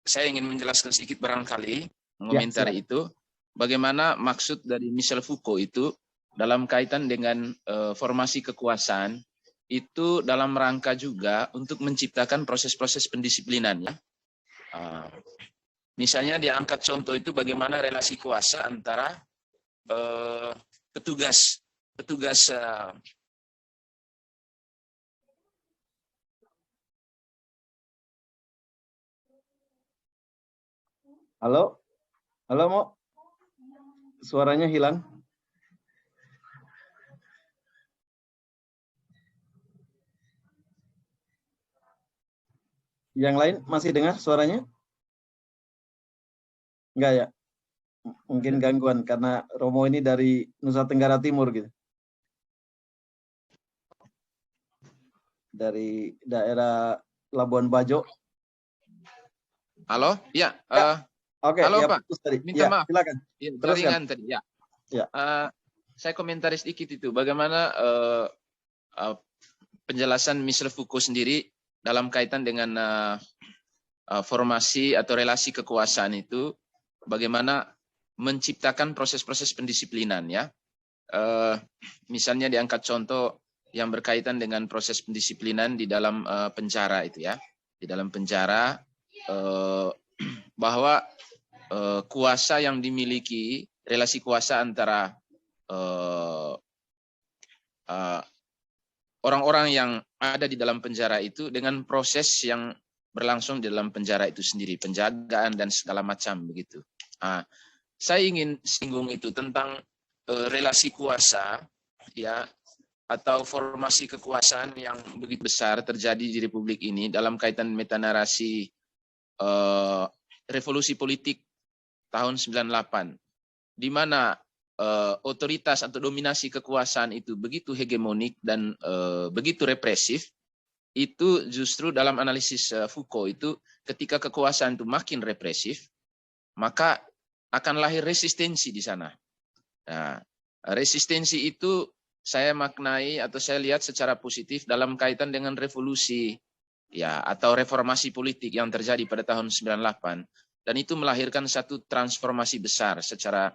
Saya ingin menjelaskan sedikit barangkali mengomentari itu. Bagaimana maksud dari Michel Foucault itu dalam kaitan dengan formasi kekuasaan itu dalam rangka juga untuk menciptakan proses-proses pendisiplinan. Ya. Misalnya diangkat contoh itu bagaimana relasi kuasa antara petugas Halo, Mo. Suaranya hilang. Yang lain masih dengar suaranya? Enggak ya? Mungkin gangguan karena Romo ini dari Nusa Tenggara Timur gitu. Dari daerah Labuan Bajo. Halo, ya. Oke, halo ya, Pak. Tadi. Minta maaf. Silakan. Ya, Teruskan. jaringan tadi. Ya. Ya. Saya komentari sedikit itu. Bagaimana penjelasan Michel Foucault sendiri dalam kaitan dengan formasi atau relasi kekuasaan itu, bagaimana menciptakan proses-proses pendisiplinan. Ya. Misalnya diangkat contoh yang berkaitan dengan proses pendisiplinan di dalam penjara itu ya. Di dalam penjara bahwa kuasa yang dimiliki, relasi kuasa antara orang-orang yang ada di dalam penjara itu dengan proses yang berlangsung di dalam penjara itu sendiri, penjagaan dan segala macam begitu. Saya ingin singgung itu tentang relasi kuasa ya, atau formasi kekuasaan yang begitu besar terjadi di Republik ini dalam kaitan metanarasi revolusi politik tahun 98, di mana otoritas atau dominasi kekuasaan itu begitu hegemonik dan begitu represif. Itu justru dalam analisis Foucault itu ketika kekuasaan itu makin represif, maka akan lahir resistensi di sana. Nah, resistensi itu saya maknai atau saya lihat secara positif dalam kaitan dengan revolusi ya atau reformasi politik yang terjadi pada tahun 98, dan itu melahirkan satu transformasi besar secara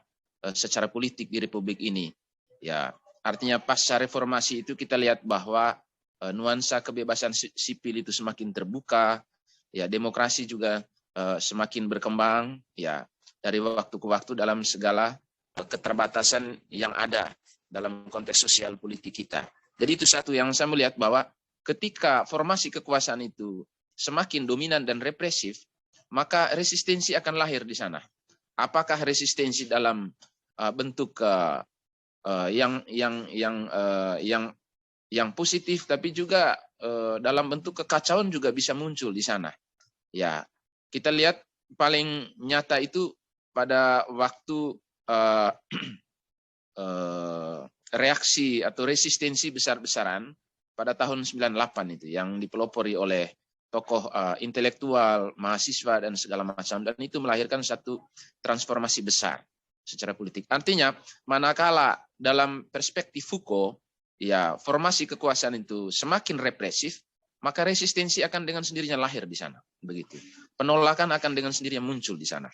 secara politik di Republik ini. Ya, artinya pasca reformasi itu kita lihat bahwa nuansa kebebasan sipil itu semakin terbuka, ya demokrasi juga semakin berkembang, ya dari waktu ke waktu dalam segala keterbatasan yang ada dalam konteks sosial politik kita. Jadi itu satu yang saya melihat bahwa ketika formasi kekuasaan itu semakin dominan dan represif, maka resistensi akan lahir di sana. Apakah resistensi dalam bentuk yang positif, tapi juga dalam bentuk kekacauan juga bisa muncul di sana. Ya, kita lihat paling nyata itu pada waktu reaksi atau resistensi besar-besaran pada tahun 98 itu yang dipelopori oleh tokoh intelektual, mahasiswa dan segala macam, dan itu melahirkan satu transformasi besar secara politik. Artinya, manakala dalam perspektif Foucault, ya formasi kekuasaan itu semakin represif, maka resistensi akan dengan sendirinya lahir di sana. Begitu. Penolakan akan dengan sendirinya muncul di sana.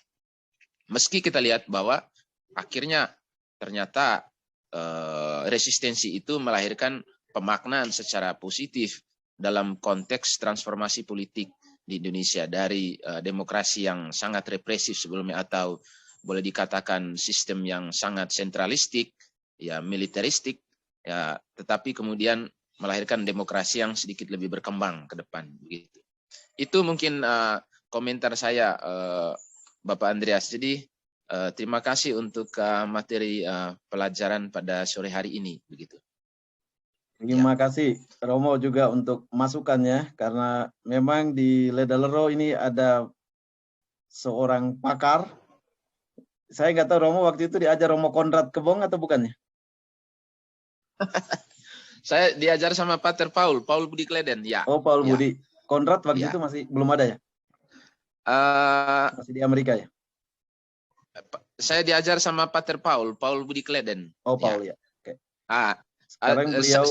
Meski kita lihat bahwa akhirnya ternyata resistensi itu melahirkan pemaknaan secara positif dalam konteks transformasi politik di Indonesia dari demokrasi yang sangat represif sebelumnya atau boleh dikatakan sistem yang sangat sentralistik, ya militeristik, ya tetapi kemudian melahirkan demokrasi yang sedikit lebih berkembang ke depan. Begitu. Itu mungkin komentar saya, Bapak Andreas. Jadi terima kasih untuk materi pelajaran pada sore hari ini. Begitu. Terima kasih Romo juga untuk masukannya, karena memang di Ledalero ini ada seorang pakar. Saya nggak tahu Romo waktu itu diajar Romo Konrad Kebong atau bukannya? Saya diajar sama Pater Paul Budi Kleden, ya. Oh, Paul ya. Budi. Konrad waktu Ya. itu masih belum ada ya? Masih di Amerika ya? Saya diajar sama Pater Paul Budi Kleden. Oh, Paul ya. Oke. Sekarang beliau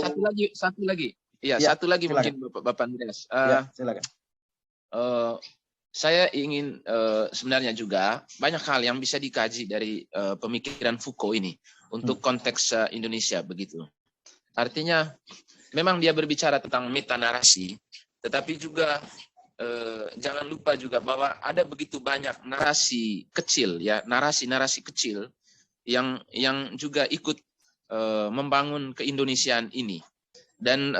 satu lagi. Ya, satu lagi silakan. mungkin Bapak Andreas. Ya, silakan. Saya ingin sebenarnya juga banyak hal yang bisa dikaji dari pemikiran Foucault ini untuk konteks Indonesia begitu. Artinya memang dia berbicara tentang metanarasi, tetapi juga jangan lupa juga bahwa ada begitu banyak narasi kecil, ya narasi-narasi kecil yang juga ikut membangun keindonesiaan ini. Dan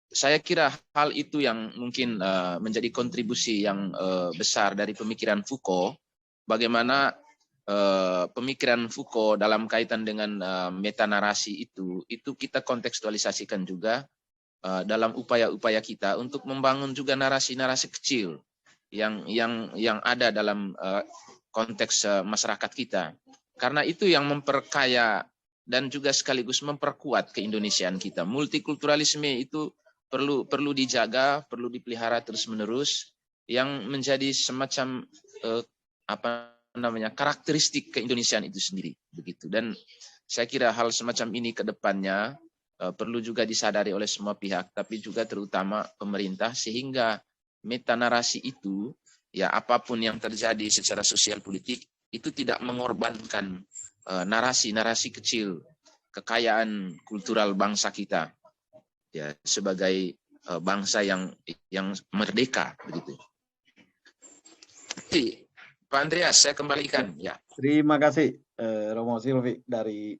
saya kira hal itu yang mungkin menjadi kontribusi yang besar dari pemikiran Foucault, bagaimana pemikiran Foucault dalam kaitan dengan metanarasi itu kita kontekstualisasikan juga dalam upaya-upaya kita untuk membangun juga narasi-narasi kecil yang ada dalam konteks masyarakat kita. Karena itu yang memperkaya dan juga sekaligus memperkuat keindonesiaan kita. Multikulturalisme itu perlu dijaga, perlu dipelihara terus-menerus, yang menjadi semacam karakteristik keindonesiaan itu sendiri, begitu. Dan saya kira hal semacam ini ke depannya perlu juga disadari oleh semua pihak, tapi juga terutama pemerintah, sehingga metanarasi itu, ya apapun yang terjadi secara sosial politik, itu tidak mengorbankan narasi-narasi kecil, kekayaan kultural bangsa kita, ya sebagai bangsa yang merdeka, begitu. Jadi, Pak Andreas, saya kembalikan. Ya. Terima kasih Romo Silvi dari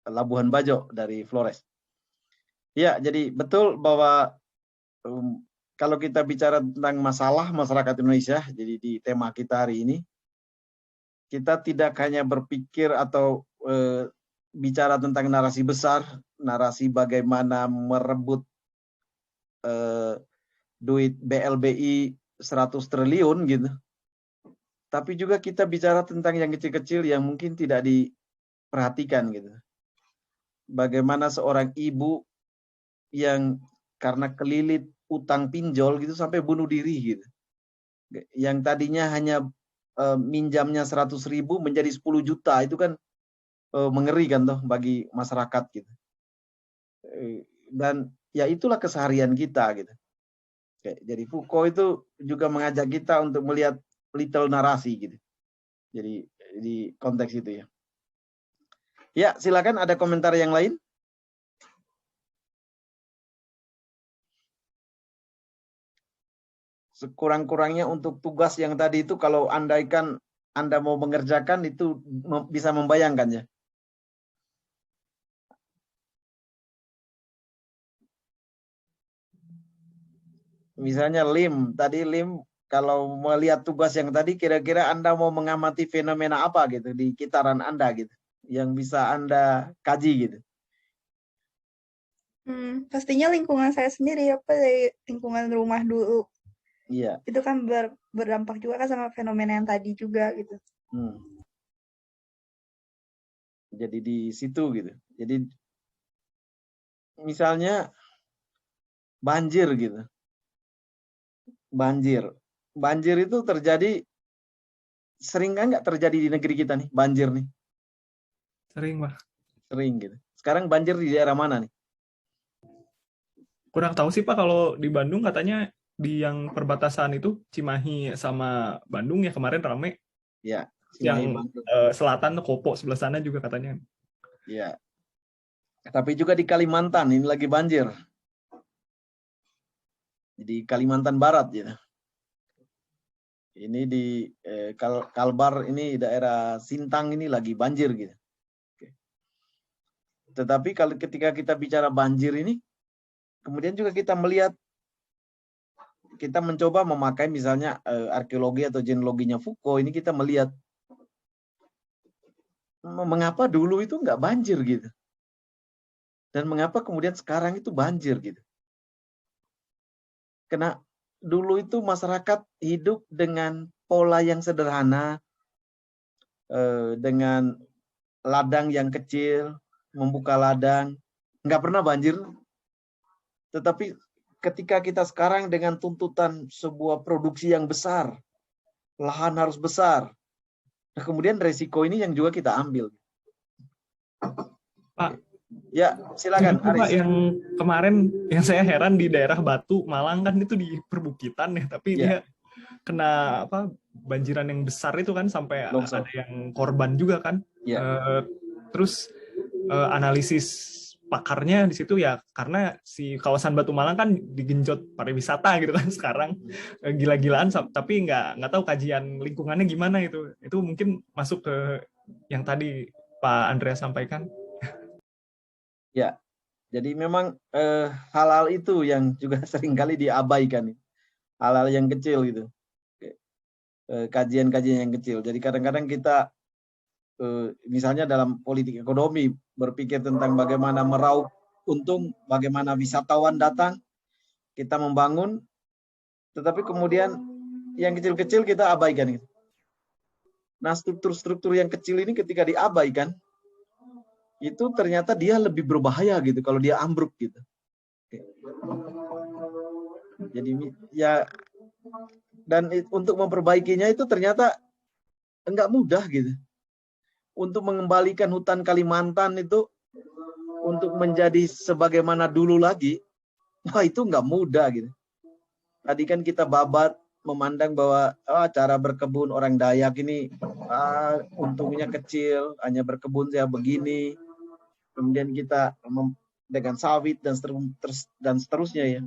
Labuhan Bajo, dari Flores. Ya, jadi betul bahwa kalau kita bicara tentang masalah masyarakat Indonesia, jadi di tema kita hari ini, kita tidak hanya berpikir atau bicara tentang narasi besar, narasi bagaimana merebut duit BLBI 100 triliun gitu. Tapi juga kita bicara tentang yang kecil-kecil yang mungkin tidak diperhatikan gitu. Bagaimana seorang ibu yang karena kelilit utang pinjol gitu sampai bunuh diri gitu. Yang tadinya hanya minjamnya 100.000 menjadi 10 juta, itu kan mengerikan toh bagi masyarakat gitu. Dan ya itulah keseharian kita gitu. Jadi Foucault itu juga mengajak kita untuk melihat little narasi gitu. Jadi di konteks itu ya. Ya, silakan ada komentar yang lain. Sekurang-kurangnya untuk tugas yang tadi itu kalau andaikan Anda mau mengerjakan itu bisa membayangkan ya. Misalnya tadi kalau melihat tugas yang tadi kira-kira Anda mau mengamati fenomena apa gitu di kitaran Anda gitu yang bisa Anda kaji gitu. Pastinya lingkungan saya sendiri, apa dari lingkungan rumah dulu. Iya. Itu kan berdampak juga kan sama fenomena yang tadi juga gitu. Jadi di situ gitu. Jadi misalnya banjir gitu. Banjir itu terjadi sering nggak terjadi di negeri kita nih banjir nih? Sering, Pak. Sering gitu. Sekarang banjir di daerah mana nih? Kurang tahu sih Pak, kalau di Bandung katanya di yang perbatasan itu Cimahi sama Bandung ya kemarin rame. Ya, yang selatan Kopo sebelah sana juga katanya. Ya. Tapi juga di Kalimantan ini lagi banjir. Di Kalimantan Barat ya. Ini di Kalbar ini daerah Sintang ini lagi banjir gitu. Oke. Tetapi kalau ketika kita bicara banjir ini, kemudian juga kita melihat, kita mencoba memakai misalnya arkeologi atau genealoginya Foucault, ini kita melihat mengapa dulu itu nggak banjir gitu. Dan mengapa kemudian sekarang itu banjir gitu. Karena dulu itu masyarakat hidup dengan pola yang sederhana, dengan ladang yang kecil, membuka ladang, nggak pernah banjir. Tetapi ketika kita sekarang dengan tuntutan sebuah produksi yang besar, lahan harus besar, nah kemudian resiko ini yang juga kita ambil. Pak, ya silakan. Pak, yang kemarin yang saya heran di daerah Batu, Malang kan itu di perbukitan ya, tapi dia kena banjiran yang besar itu kan sampai ada yang korban juga kan. Terus analisis pakarnya di situ ya karena si kawasan Batu Malang kan digenjot pariwisata gitu kan sekarang gila-gilaan, tapi nggak tahu kajian lingkungannya gimana itu mungkin masuk ke yang tadi Pak Andreas sampaikan. Ya, jadi memang hal-hal itu yang juga seringkali diabaikan, hal-hal yang kecil gitu, kajian-kajian yang kecil. Jadi kadang-kadang kita misalnya dalam politik ekonomi berpikir tentang bagaimana meraup untung, bagaimana wisatawan datang, kita membangun, tetapi kemudian yang kecil-kecil kita abaikan. Nah, struktur-struktur yang kecil ini ketika diabaikan, itu ternyata dia lebih berbahaya gitu kalau dia ambruk gitu. Jadi ya, dan untuk memperbaikinya itu ternyata enggak mudah gitu. Untuk mengembalikan hutan Kalimantan itu untuk menjadi sebagaimana dulu lagi, wah itu enggak mudah gitu. Tadi kan kita babat memandang bahwa cara berkebun orang Dayak ini untungnya kecil, hanya berkebun ya begini. Kemudian kita dengan sawit dan seterusnya ya.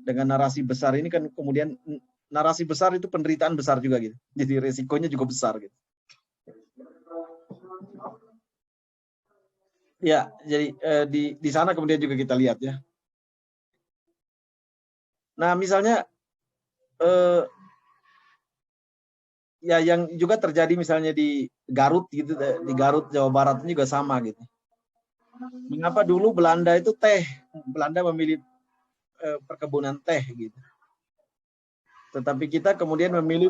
Dengan narasi besar ini kan kemudian narasi besar itu penderitaan besar juga gitu. Jadi resikonya juga besar gitu. Ya, jadi di sana kemudian juga kita lihat ya. Nah, misalnya ya yang juga terjadi misalnya di Garut gitu, di Garut Jawa Barat ini juga sama gitu. Mengapa dulu Belanda itu Belanda memilih perkebunan teh gitu. Tetapi kita kemudian memilih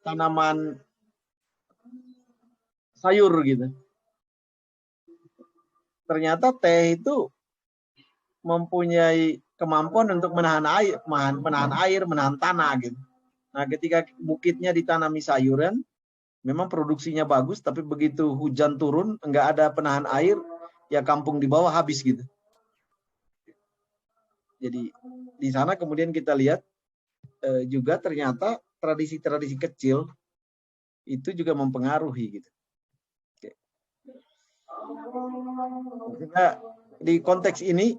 tanaman sayur gitu. Ternyata teh itu mempunyai kemampuan untuk menahan air, menahan tanah gitu. Nah, ketika bukitnya ditanami sayuran, memang produksinya bagus, tapi begitu hujan turun, enggak ada penahan air, ya kampung di bawah habis gitu. Jadi di sana kemudian kita lihat juga ternyata tradisi-tradisi kecil itu juga mempengaruhi gitu. Sehingga di konteks ini,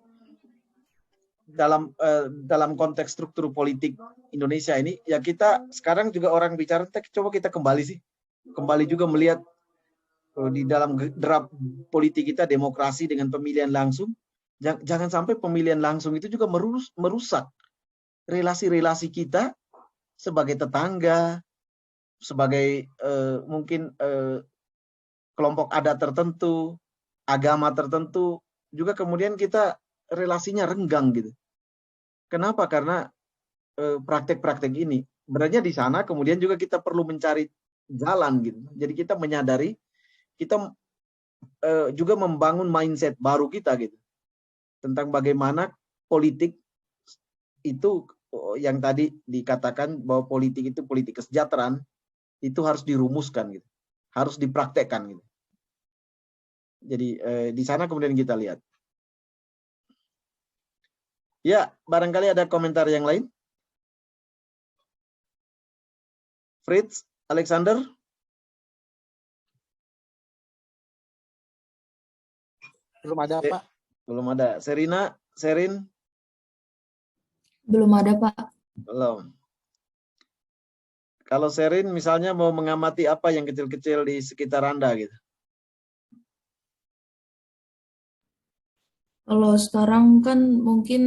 dalam konteks struktur politik Indonesia ini, ya kita sekarang juga orang bicara, coba kita kembali juga melihat di dalam derap politik kita, demokrasi dengan pemilihan langsung. Jangan sampai pemilihan langsung itu juga merusak relasi-relasi kita sebagai tetangga, sebagai mungkin kelompok adat tertentu, agama tertentu, juga kemudian kita relasinya renggang gitu. Kenapa? Karena praktek-praktek ini. Sebenarnya di sana kemudian juga kita perlu mencari jalan gitu. Jadi kita menyadari, kita juga membangun mindset baru kita gitu. Tentang bagaimana politik itu, yang tadi dikatakan bahwa politik itu politik kesejahteraan, itu harus dirumuskan gitu. Harus dipraktekkan gitu. Jadi di sana kemudian kita lihat. Ya, barangkali ada komentar yang lain? Fritz, Alexander? Belum ada, Pak. Belum ada. Serina, Serin? Belum ada, Pak. Belum. Kalau Serin misalnya mau mengamati apa yang kecil-kecil di sekitar Anda gitu. Kalau sekarang kan mungkin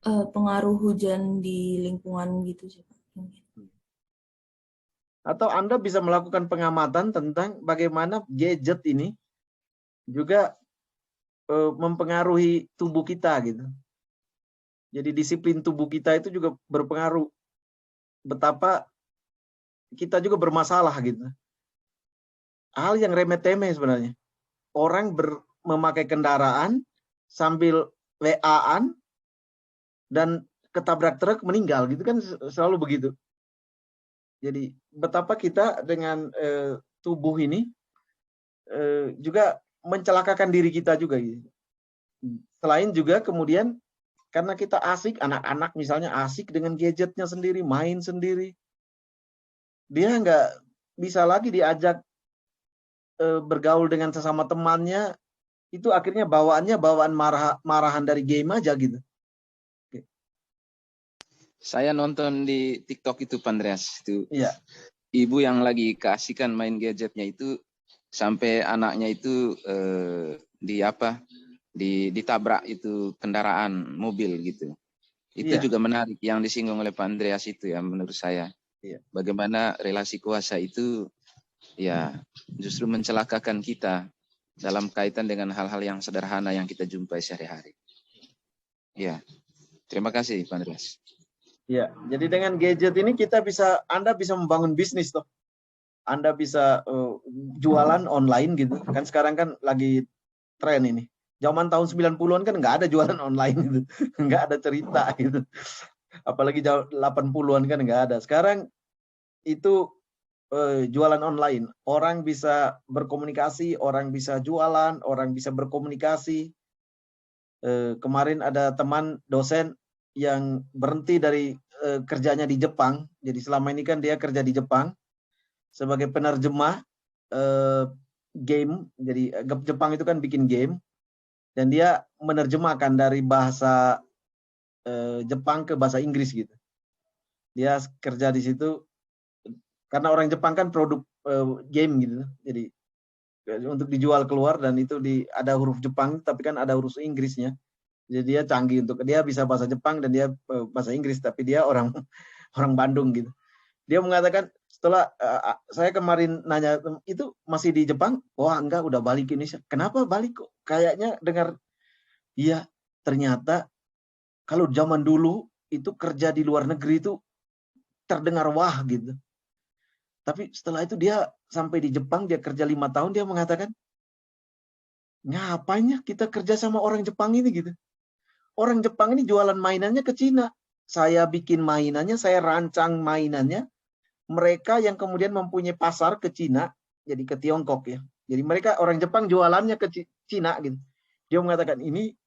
pengaruh hujan di lingkungan gitu sih, Pak. Atau Anda bisa melakukan pengamatan tentang bagaimana gadget ini juga mempengaruhi tubuh kita gitu. Jadi disiplin tubuh kita itu juga berpengaruh betapa kita juga bermasalah gitu. Hal yang remeh-temeh sebenarnya. Orang memakai kendaraan sambil WA-an dan ketabrak truk meninggal gitu kan, selalu begitu. Jadi betapa kita dengan tubuh ini juga mencelakakan diri kita juga gitu. Selain juga kemudian karena kita asik, anak-anak misalnya asik dengan gadgetnya sendiri, main sendiri, dia nggak bisa lagi diajak bergaul dengan sesama temannya, itu akhirnya bawaannya bawaan marahan dari game aja gitu. Oke. Saya nonton di TikTok itu, Pak Andreas, itu Iya. Ibu yang lagi keasikan main gadgetnya itu sampai anaknya itu ditabrak itu kendaraan mobil gitu. Itu Iya. juga menarik yang disinggung oleh Pak Andreas itu ya, menurut saya. Iya. Bagaimana relasi kuasa itu ya justru mencelakakan kita dalam kaitan dengan hal-hal yang sederhana yang kita jumpai sehari-hari. Ya, terima kasih Pak Andreas. Ya, jadi dengan gadget ini Anda bisa membangun bisnis toh. Anda bisa jualan online gitu. Kan sekarang kan lagi tren ini. Zaman tahun 90-an kan nggak ada jualan online gitu. Nggak ada cerita gitu. Apalagi 80-an kan nggak ada. Sekarang itu jualan online. Orang bisa berkomunikasi, orang bisa jualan, orang bisa berkomunikasi. Kemarin ada teman dosen yang berhenti dari kerjanya di Jepang. Jadi selama ini kan dia kerja di Jepang sebagai penerjemah game. Jadi Jepang itu kan bikin game. Dan dia menerjemahkan dari bahasa Jepang ke bahasa Inggris gitu. Dia kerja di situ karena orang Jepang kan produk game gitu. Jadi untuk dijual keluar dan itu ada huruf Jepang tapi kan ada huruf Inggrisnya. Jadi dia canggih dia bisa bahasa Jepang dan dia bahasa Inggris tapi dia orang Bandung gitu. Dia mengatakan setelah saya kemarin nanya itu masih di Jepang, wah enggak udah balik ke Indonesia. Kenapa balik kok? Kayaknya dengar iya ternyata kalau zaman dulu itu kerja di luar negeri itu terdengar wah gitu. Tapi setelah itu dia sampai di Jepang, dia kerja 5 tahun, dia mengatakan, ngapainnya kita kerja sama orang Jepang ini gitu. Orang Jepang ini jualan mainannya ke Cina. Saya bikin mainannya, saya rancang mainannya. Mereka yang kemudian mempunyai pasar ke Cina, jadi ke Tiongkok ya. Jadi mereka orang Jepang jualannya ke Cina gitu. Dia mengatakan ini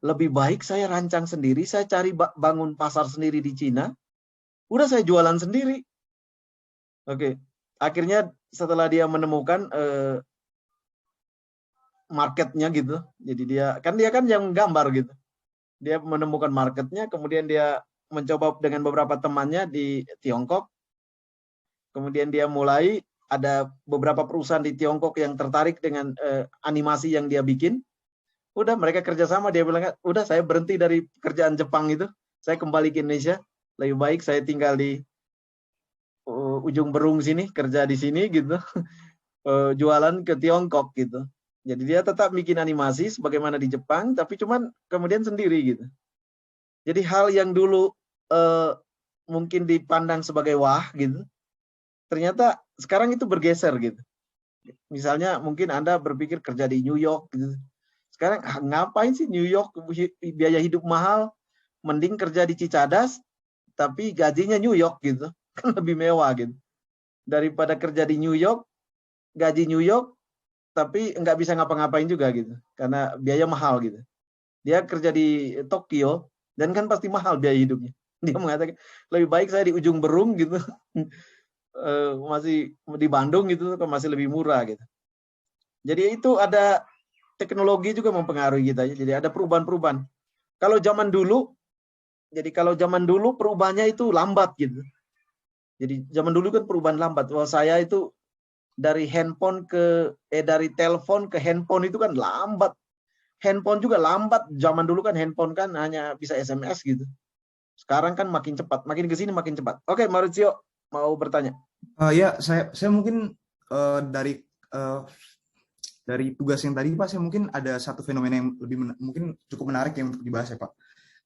lebih baik saya rancang sendiri, saya cari bangun pasar sendiri di Cina. Udah saya jualan sendiri. Oke, akhirnya setelah dia menemukan marketnya gitu. Jadi dia kan yang gambar gitu. Dia menemukan marketnya, kemudian dia mencoba dengan beberapa temannya di Tiongkok. Kemudian dia mulai ada beberapa perusahaan di Tiongkok yang tertarik dengan animasi yang dia bikin. Udah mereka kerjasama, dia bilang, udah saya berhenti dari pekerjaan Jepang itu, saya kembali ke Indonesia. Lebih baik saya tinggal di ujung Berung sini, kerja di sini gitu, jualan ke Tiongkok gitu. Jadi dia tetap bikin animasi sebagaimana di Jepang, tapi cuman kemudian sendiri gitu. Jadi hal yang dulu mungkin dipandang sebagai wah gitu, ternyata sekarang itu bergeser gitu. Misalnya mungkin Anda berpikir kerja di New York gitu. Sekarang ngapain sih New York, biaya hidup mahal, mending kerja di Cicadas tapi gajinya New York gitu. Kan lebih mewah gitu. Daripada kerja di New York, gaji New York tapi nggak bisa ngapa-ngapain juga gitu. Karena biaya mahal gitu. Dia kerja di Tokyo dan kan pasti mahal biaya hidupnya. Dia mengatakan lebih baik saya di ujung Berung gitu. Masih di Bandung gitu kan masih lebih murah gitu. Jadi itu ada teknologi juga mempengaruhi kita. Jadi ada perubahan-perubahan. Kalau zaman dulu perubahannya itu lambat gitu. Jadi zaman dulu kan perubahan lambat. Wah, saya itu dari dari telepon ke handphone itu kan lambat. Handphone juga lambat. Zaman dulu kan handphone kan hanya bisa SMS gitu. Sekarang kan makin cepat, makin ke sini makin cepat. Oke, Mauricio mau bertanya. Ya, saya mungkin dari tugas yang tadi Pak, saya mungkin ada satu fenomena yang mungkin cukup menarik yang untuk dibahas ya Pak.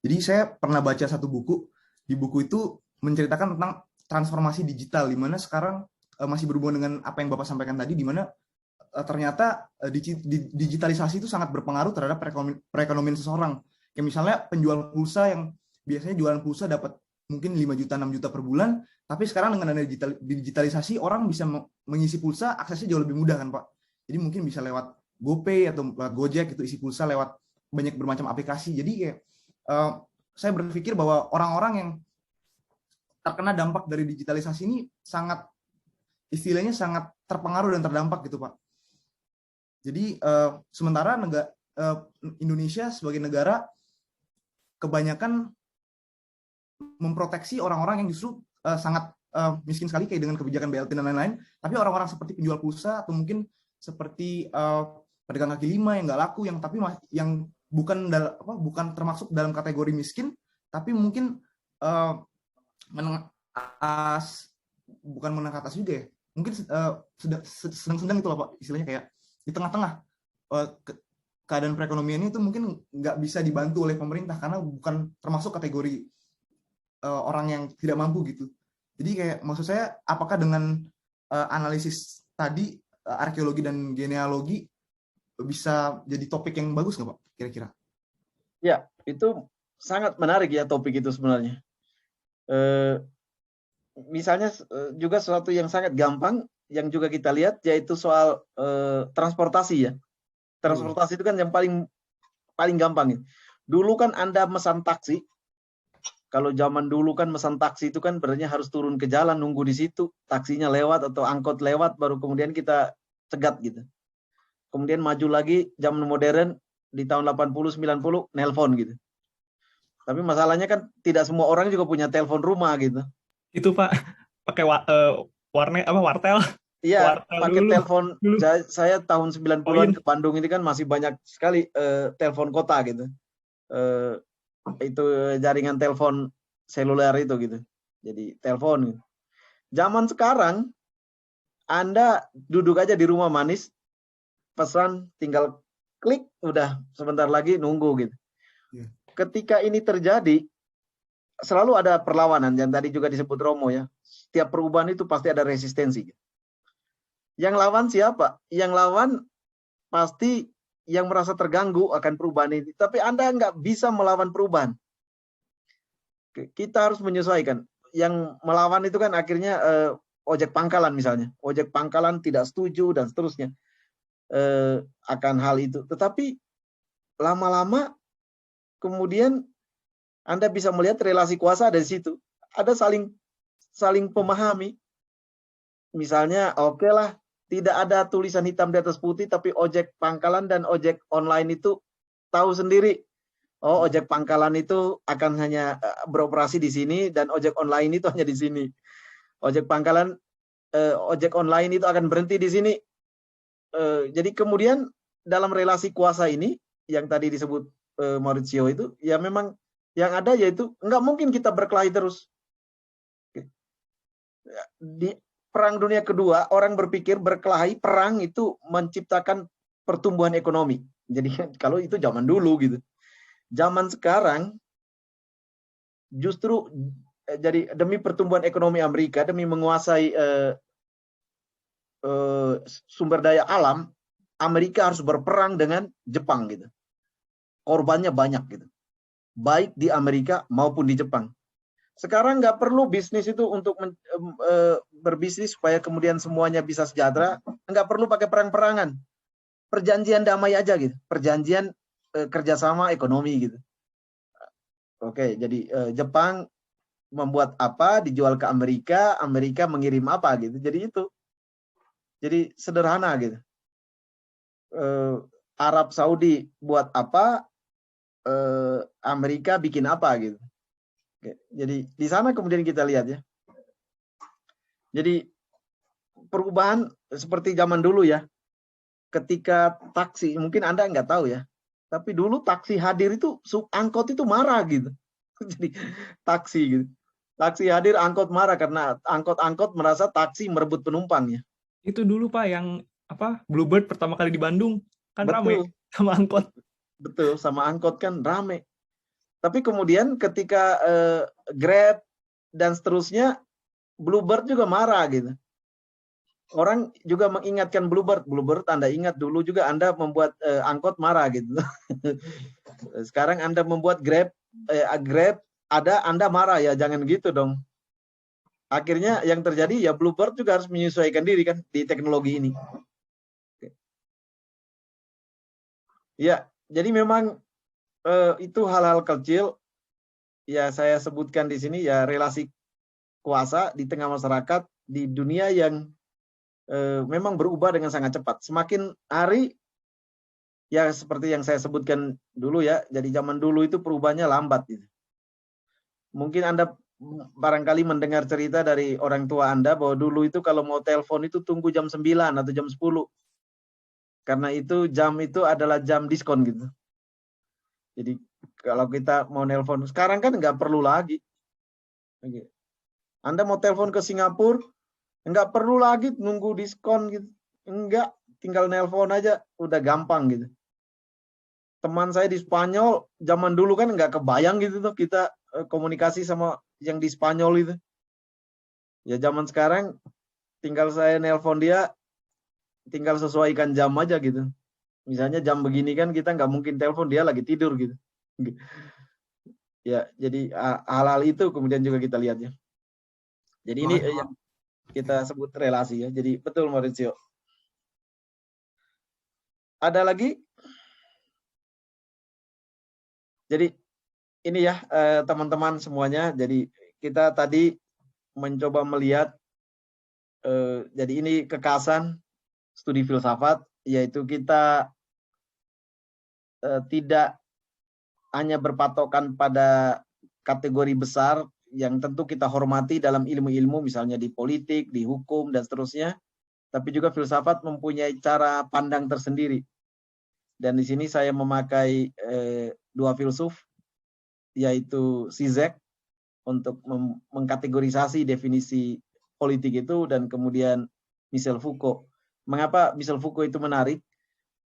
Jadi saya pernah baca satu buku, di buku itu menceritakan tentang transformasi digital, di mana sekarang masih berhubungan dengan apa yang Bapak sampaikan tadi, di mana ternyata digitalisasi itu sangat berpengaruh terhadap perekonomian seseorang. Kayak misalnya penjual pulsa yang biasanya jualan pulsa dapat mungkin 5 juta, 6 juta per bulan, tapi sekarang dengan adanya digitalisasi, orang bisa mengisi pulsa, aksesnya jauh lebih mudah kan Pak. Jadi mungkin bisa lewat GoPay atau lewat Gojek, itu isi pulsa lewat banyak bermacam aplikasi. Jadi kayak saya berpikir bahwa orang-orang yang terkena dampak dari digitalisasi ini istilahnya sangat terpengaruh dan terdampak gitu Pak. Jadi sementara Indonesia sebagai negara kebanyakan memproteksi orang-orang yang justru sangat miskin sekali kayak dengan kebijakan BLT dan lain-lain. Tapi orang-orang seperti penjual pulsa atau mungkin seperti pedagang kaki lima yang nggak laku, yang bukan termasuk dalam kategori miskin, tapi mungkin bukan menengah atas juga ya, mungkin sedang-sedang itu loh Pak, istilahnya kayak di tengah-tengah keadaan perekonomiannya itu mungkin nggak bisa dibantu oleh pemerintah karena bukan termasuk kategori orang yang tidak mampu gitu. Jadi kayak maksud saya, apakah dengan analisis tadi arkeologi dan genealogi bisa jadi topik yang bagus nggak Pak kira-kira? Ya, itu sangat menarik ya topik itu sebenarnya. Misalnya juga sesuatu yang sangat gampang yang juga kita lihat yaitu soal transportasi ya. Transportasi itu kan yang paling gampang ya. Dulu kan Anda mesan taksi, kalau zaman dulu kan mesan taksi itu kan berarti harus turun ke jalan nunggu di situ, taksinya lewat atau angkot lewat baru kemudian kita cegat gitu. Kemudian maju lagi zaman modern di tahun 80 90 nelpon gitu. Tapi masalahnya kan tidak semua orang juga punya telepon rumah gitu. Itu Pak, pakai wartel. Iya, pakai telepon. Saya tahun 90-an ke Bandung ini kan masih banyak sekali telepon kota gitu. Itu jaringan telepon seluler itu gitu. Jadi telepon gitu. Zaman sekarang Anda duduk aja di rumah manis, pesan tinggal klik, udah sebentar lagi nunggu gitu. Ketika ini terjadi, selalu ada perlawanan yang tadi juga disebut Romo ya. Setiap perubahan itu pasti ada resistensi. Yang lawan siapa? Yang lawan pasti yang merasa terganggu akan perubahan ini. Tapi Anda nggak bisa melawan perubahan. Kita harus menyesuaikan. Yang melawan itu kan akhirnya ojek pangkalan misalnya. Ojek pangkalan tidak setuju dan seterusnya akan hal itu. Tetapi lama-lama kemudian Anda bisa melihat relasi kuasa ada di situ. Ada saling memahami. Misalnya, oke lah, tidak ada tulisan hitam di atas putih, tapi ojek pangkalan dan ojek online itu tahu sendiri. Oh, ojek pangkalan itu akan hanya beroperasi di sini dan ojek online itu hanya di sini. Ojek pangkalan, ojek online itu akan berhenti di sini. Jadi kemudian dalam relasi kuasa ini yang tadi disebut Maurizio itu, ya memang yang ada yaitu nggak mungkin kita berkelahi terus. Di Perang Dunia Kedua, orang berpikir berkelahi perang itu menciptakan pertumbuhan ekonomi. Jadi kalau itu zaman dulu gitu. Zaman sekarang justru jadi demi pertumbuhan ekonomi Amerika, demi menguasai sumber daya alam, Amerika harus berperang dengan Jepang gitu. Korbannya banyak gitu. Baik di Amerika maupun di Jepang. Sekarang nggak perlu bisnis itu untuk berbisnis supaya kemudian semuanya bisa sejahtera. Nggak perlu pakai perang-perangan. Perjanjian damai aja gitu. Perjanjian kerjasama ekonomi gitu. Oke, jadi Jepang membuat apa, dijual ke Amerika, Amerika mengirim apa gitu. Jadi itu. Jadi sederhana gitu. Arab Saudi buat apa, Amerika bikin apa gitu. Oke, jadi di sana kemudian kita lihat ya. Jadi perubahan seperti zaman dulu ya. Ketika taksi, mungkin Anda nggak tahu ya. Tapi dulu taksi hadir itu, angkot itu marah gitu. Jadi taksi gitu. Taksi hadir, angkot marah karena angkot-angkot merasa taksi merebut penumpang ya. Itu dulu Pak yang apa Bluebird pertama kali di Bandung kan rame sama angkot. Betul, sama angkot kan rame. Tapi kemudian ketika Grab dan seterusnya, Bluebird juga marah gitu. Orang juga mengingatkan Bluebird. Bluebird Anda ingat dulu juga Anda membuat angkot marah gitu. Sekarang Anda membuat Grab ada, Anda marah ya, jangan gitu dong. Akhirnya yang terjadi ya Bluebird juga harus menyesuaikan diri kan di teknologi ini. Ya, jadi memang itu hal-hal kecil ya saya sebutkan di sini ya, relasi kuasa di tengah masyarakat di dunia yang memang berubah dengan sangat cepat. Semakin hari ya seperti yang saya sebutkan dulu ya, jadi zaman dulu itu perubahannya lambat gitu. Mungkin Anda barangkali mendengar cerita dari orang tua Anda bahwa dulu itu kalau mau telepon itu tunggu jam 9 atau jam 10. Karena itu jam itu adalah jam diskon gitu. Jadi kalau kita mau nelpon sekarang kan nggak perlu lagi. Anda mau telepon ke Singapura, nggak perlu lagi nunggu diskon gitu. Enggak, tinggal nelpon aja, udah gampang gitu. Teman saya di Spanyol, zaman dulu kan nggak kebayang gitu tuh kita komunikasi sama yang di Spanyol itu. Ya zaman sekarang tinggal saya nelpon dia, tinggal sesuaikan jam aja gitu. Misalnya jam begini kan kita nggak mungkin telepon dia lagi tidur gitu. Ya, jadi hal-hal itu kemudian juga kita lihat ya. Jadi ini yang kita sebut relasi ya. Jadi betul Maurizio. Ada lagi? Jadi ini ya teman-teman semuanya. Jadi kita tadi mencoba melihat jadi ini kekasan studi filsafat, yaitu kita tidak hanya berpatokan pada kategori besar yang tentu kita hormati dalam ilmu-ilmu, misalnya di politik, di hukum, dan seterusnya, tapi juga filsafat mempunyai cara pandang tersendiri. Dan di sini saya memakai dua filsuf, yaitu Zizek, untuk mengkategorisasi definisi politik itu, dan kemudian Michel Foucault. Mengapa Michel Foucault itu menarik?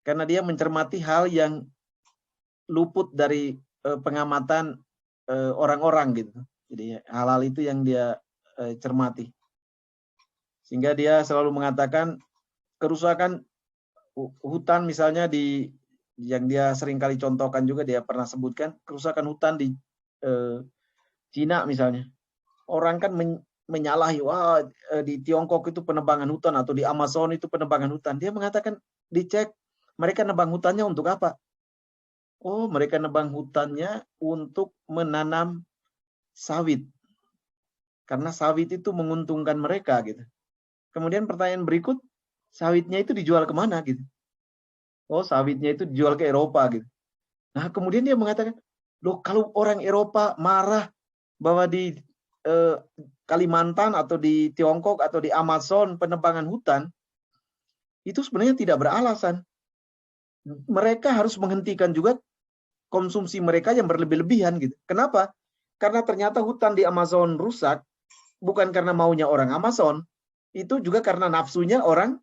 Karena dia mencermati hal yang luput dari pengamatan orang-orang gitu. Jadi hal-hal itu yang dia cermati. Sehingga dia selalu mengatakan kerusakan hutan misalnya yang dia sering kali contohkan juga, dia pernah sebutkan kerusakan hutan di Cina misalnya. Orang kan menyalahi, wah di Tiongkok itu penebangan hutan atau di Amazon itu penebangan hutan. Dia mengatakan dicek mereka nebang hutannya untuk apa? Oh, mereka nebang hutannya untuk menanam sawit. Karena sawit itu menguntungkan mereka gitu. Kemudian pertanyaan berikut, sawitnya itu dijual kemana gitu. Oh, sawitnya itu dijual ke Eropa gitu. Nah, kemudian dia mengatakan, loh kalau orang Eropa marah bahwa di Kalimantan atau di Tiongkok atau di Amazon penebangan hutan, itu sebenarnya tidak beralasan. Mereka harus menghentikan juga konsumsi mereka yang berlebih-lebihan gitu. Kenapa? Karena ternyata hutan di Amazon rusak bukan karena maunya orang Amazon, itu juga karena nafsunya orang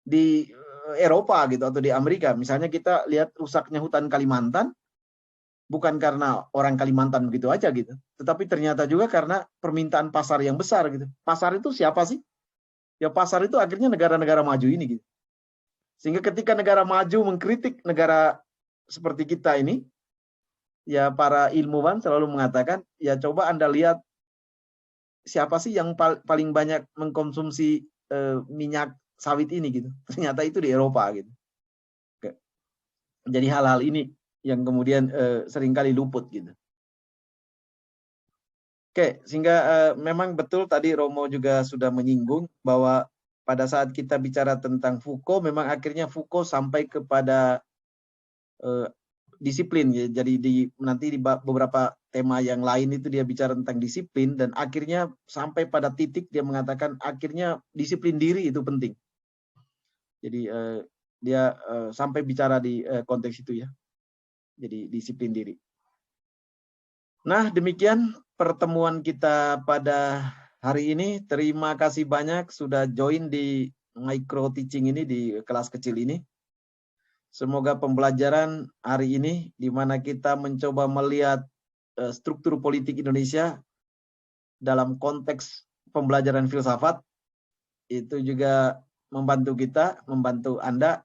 di Eropa gitu atau di Amerika. Misalnya kita lihat rusaknya hutan Kalimantan bukan karena orang Kalimantan begitu aja gitu, tetapi ternyata juga karena permintaan pasar yang besar gitu. Pasar itu siapa sih? Ya pasar itu akhirnya negara-negara maju ini gitu. Sehingga ketika negara maju mengkritik negara seperti kita ini, ya para ilmuwan selalu mengatakan, ya coba Anda lihat siapa sih yang paling banyak mengkonsumsi minyak sawit ini gitu. Ternyata itu di Eropa gitu. Jadi hal-hal ini yang kemudian seringkali luput gitu. Oke, sehingga memang betul tadi Romo juga sudah menyinggung bahwa pada saat kita bicara tentang Foucault, memang akhirnya Foucault sampai kepada disiplin ya. Jadi nanti di beberapa tema yang lain itu dia bicara tentang disiplin dan akhirnya sampai pada titik dia mengatakan akhirnya disiplin diri itu penting. Jadi dia sampai bicara di konteks itu ya. Jadi disiplin diri. Nah, demikian pertemuan kita pada hari ini. Terima kasih banyak sudah join di micro teaching ini di kelas kecil ini. Semoga pembelajaran hari ini di mana kita mencoba melihat struktur politik Indonesia dalam konteks pembelajaran filsafat itu juga membantu kita, membantu Anda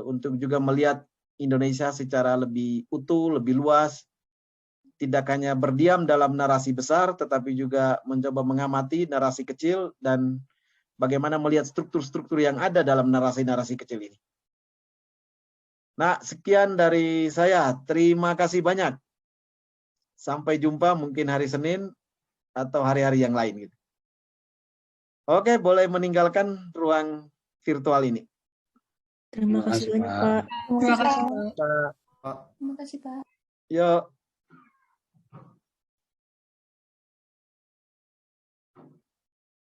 untuk juga melihat Indonesia secara lebih utuh, lebih luas, tidak hanya berdiam dalam narasi besar, tetapi juga mencoba mengamati narasi kecil dan bagaimana melihat struktur-struktur yang ada dalam narasi-narasi kecil ini. Nah, sekian dari saya. Terima kasih banyak. Sampai jumpa mungkin hari Senin atau hari-hari yang lain. Gitu. Oke, boleh meninggalkan ruang virtual ini. Terima kasih banyak, Pak. Terima kasih, Pak. Pak. Terima kasih, Pak. Yuk.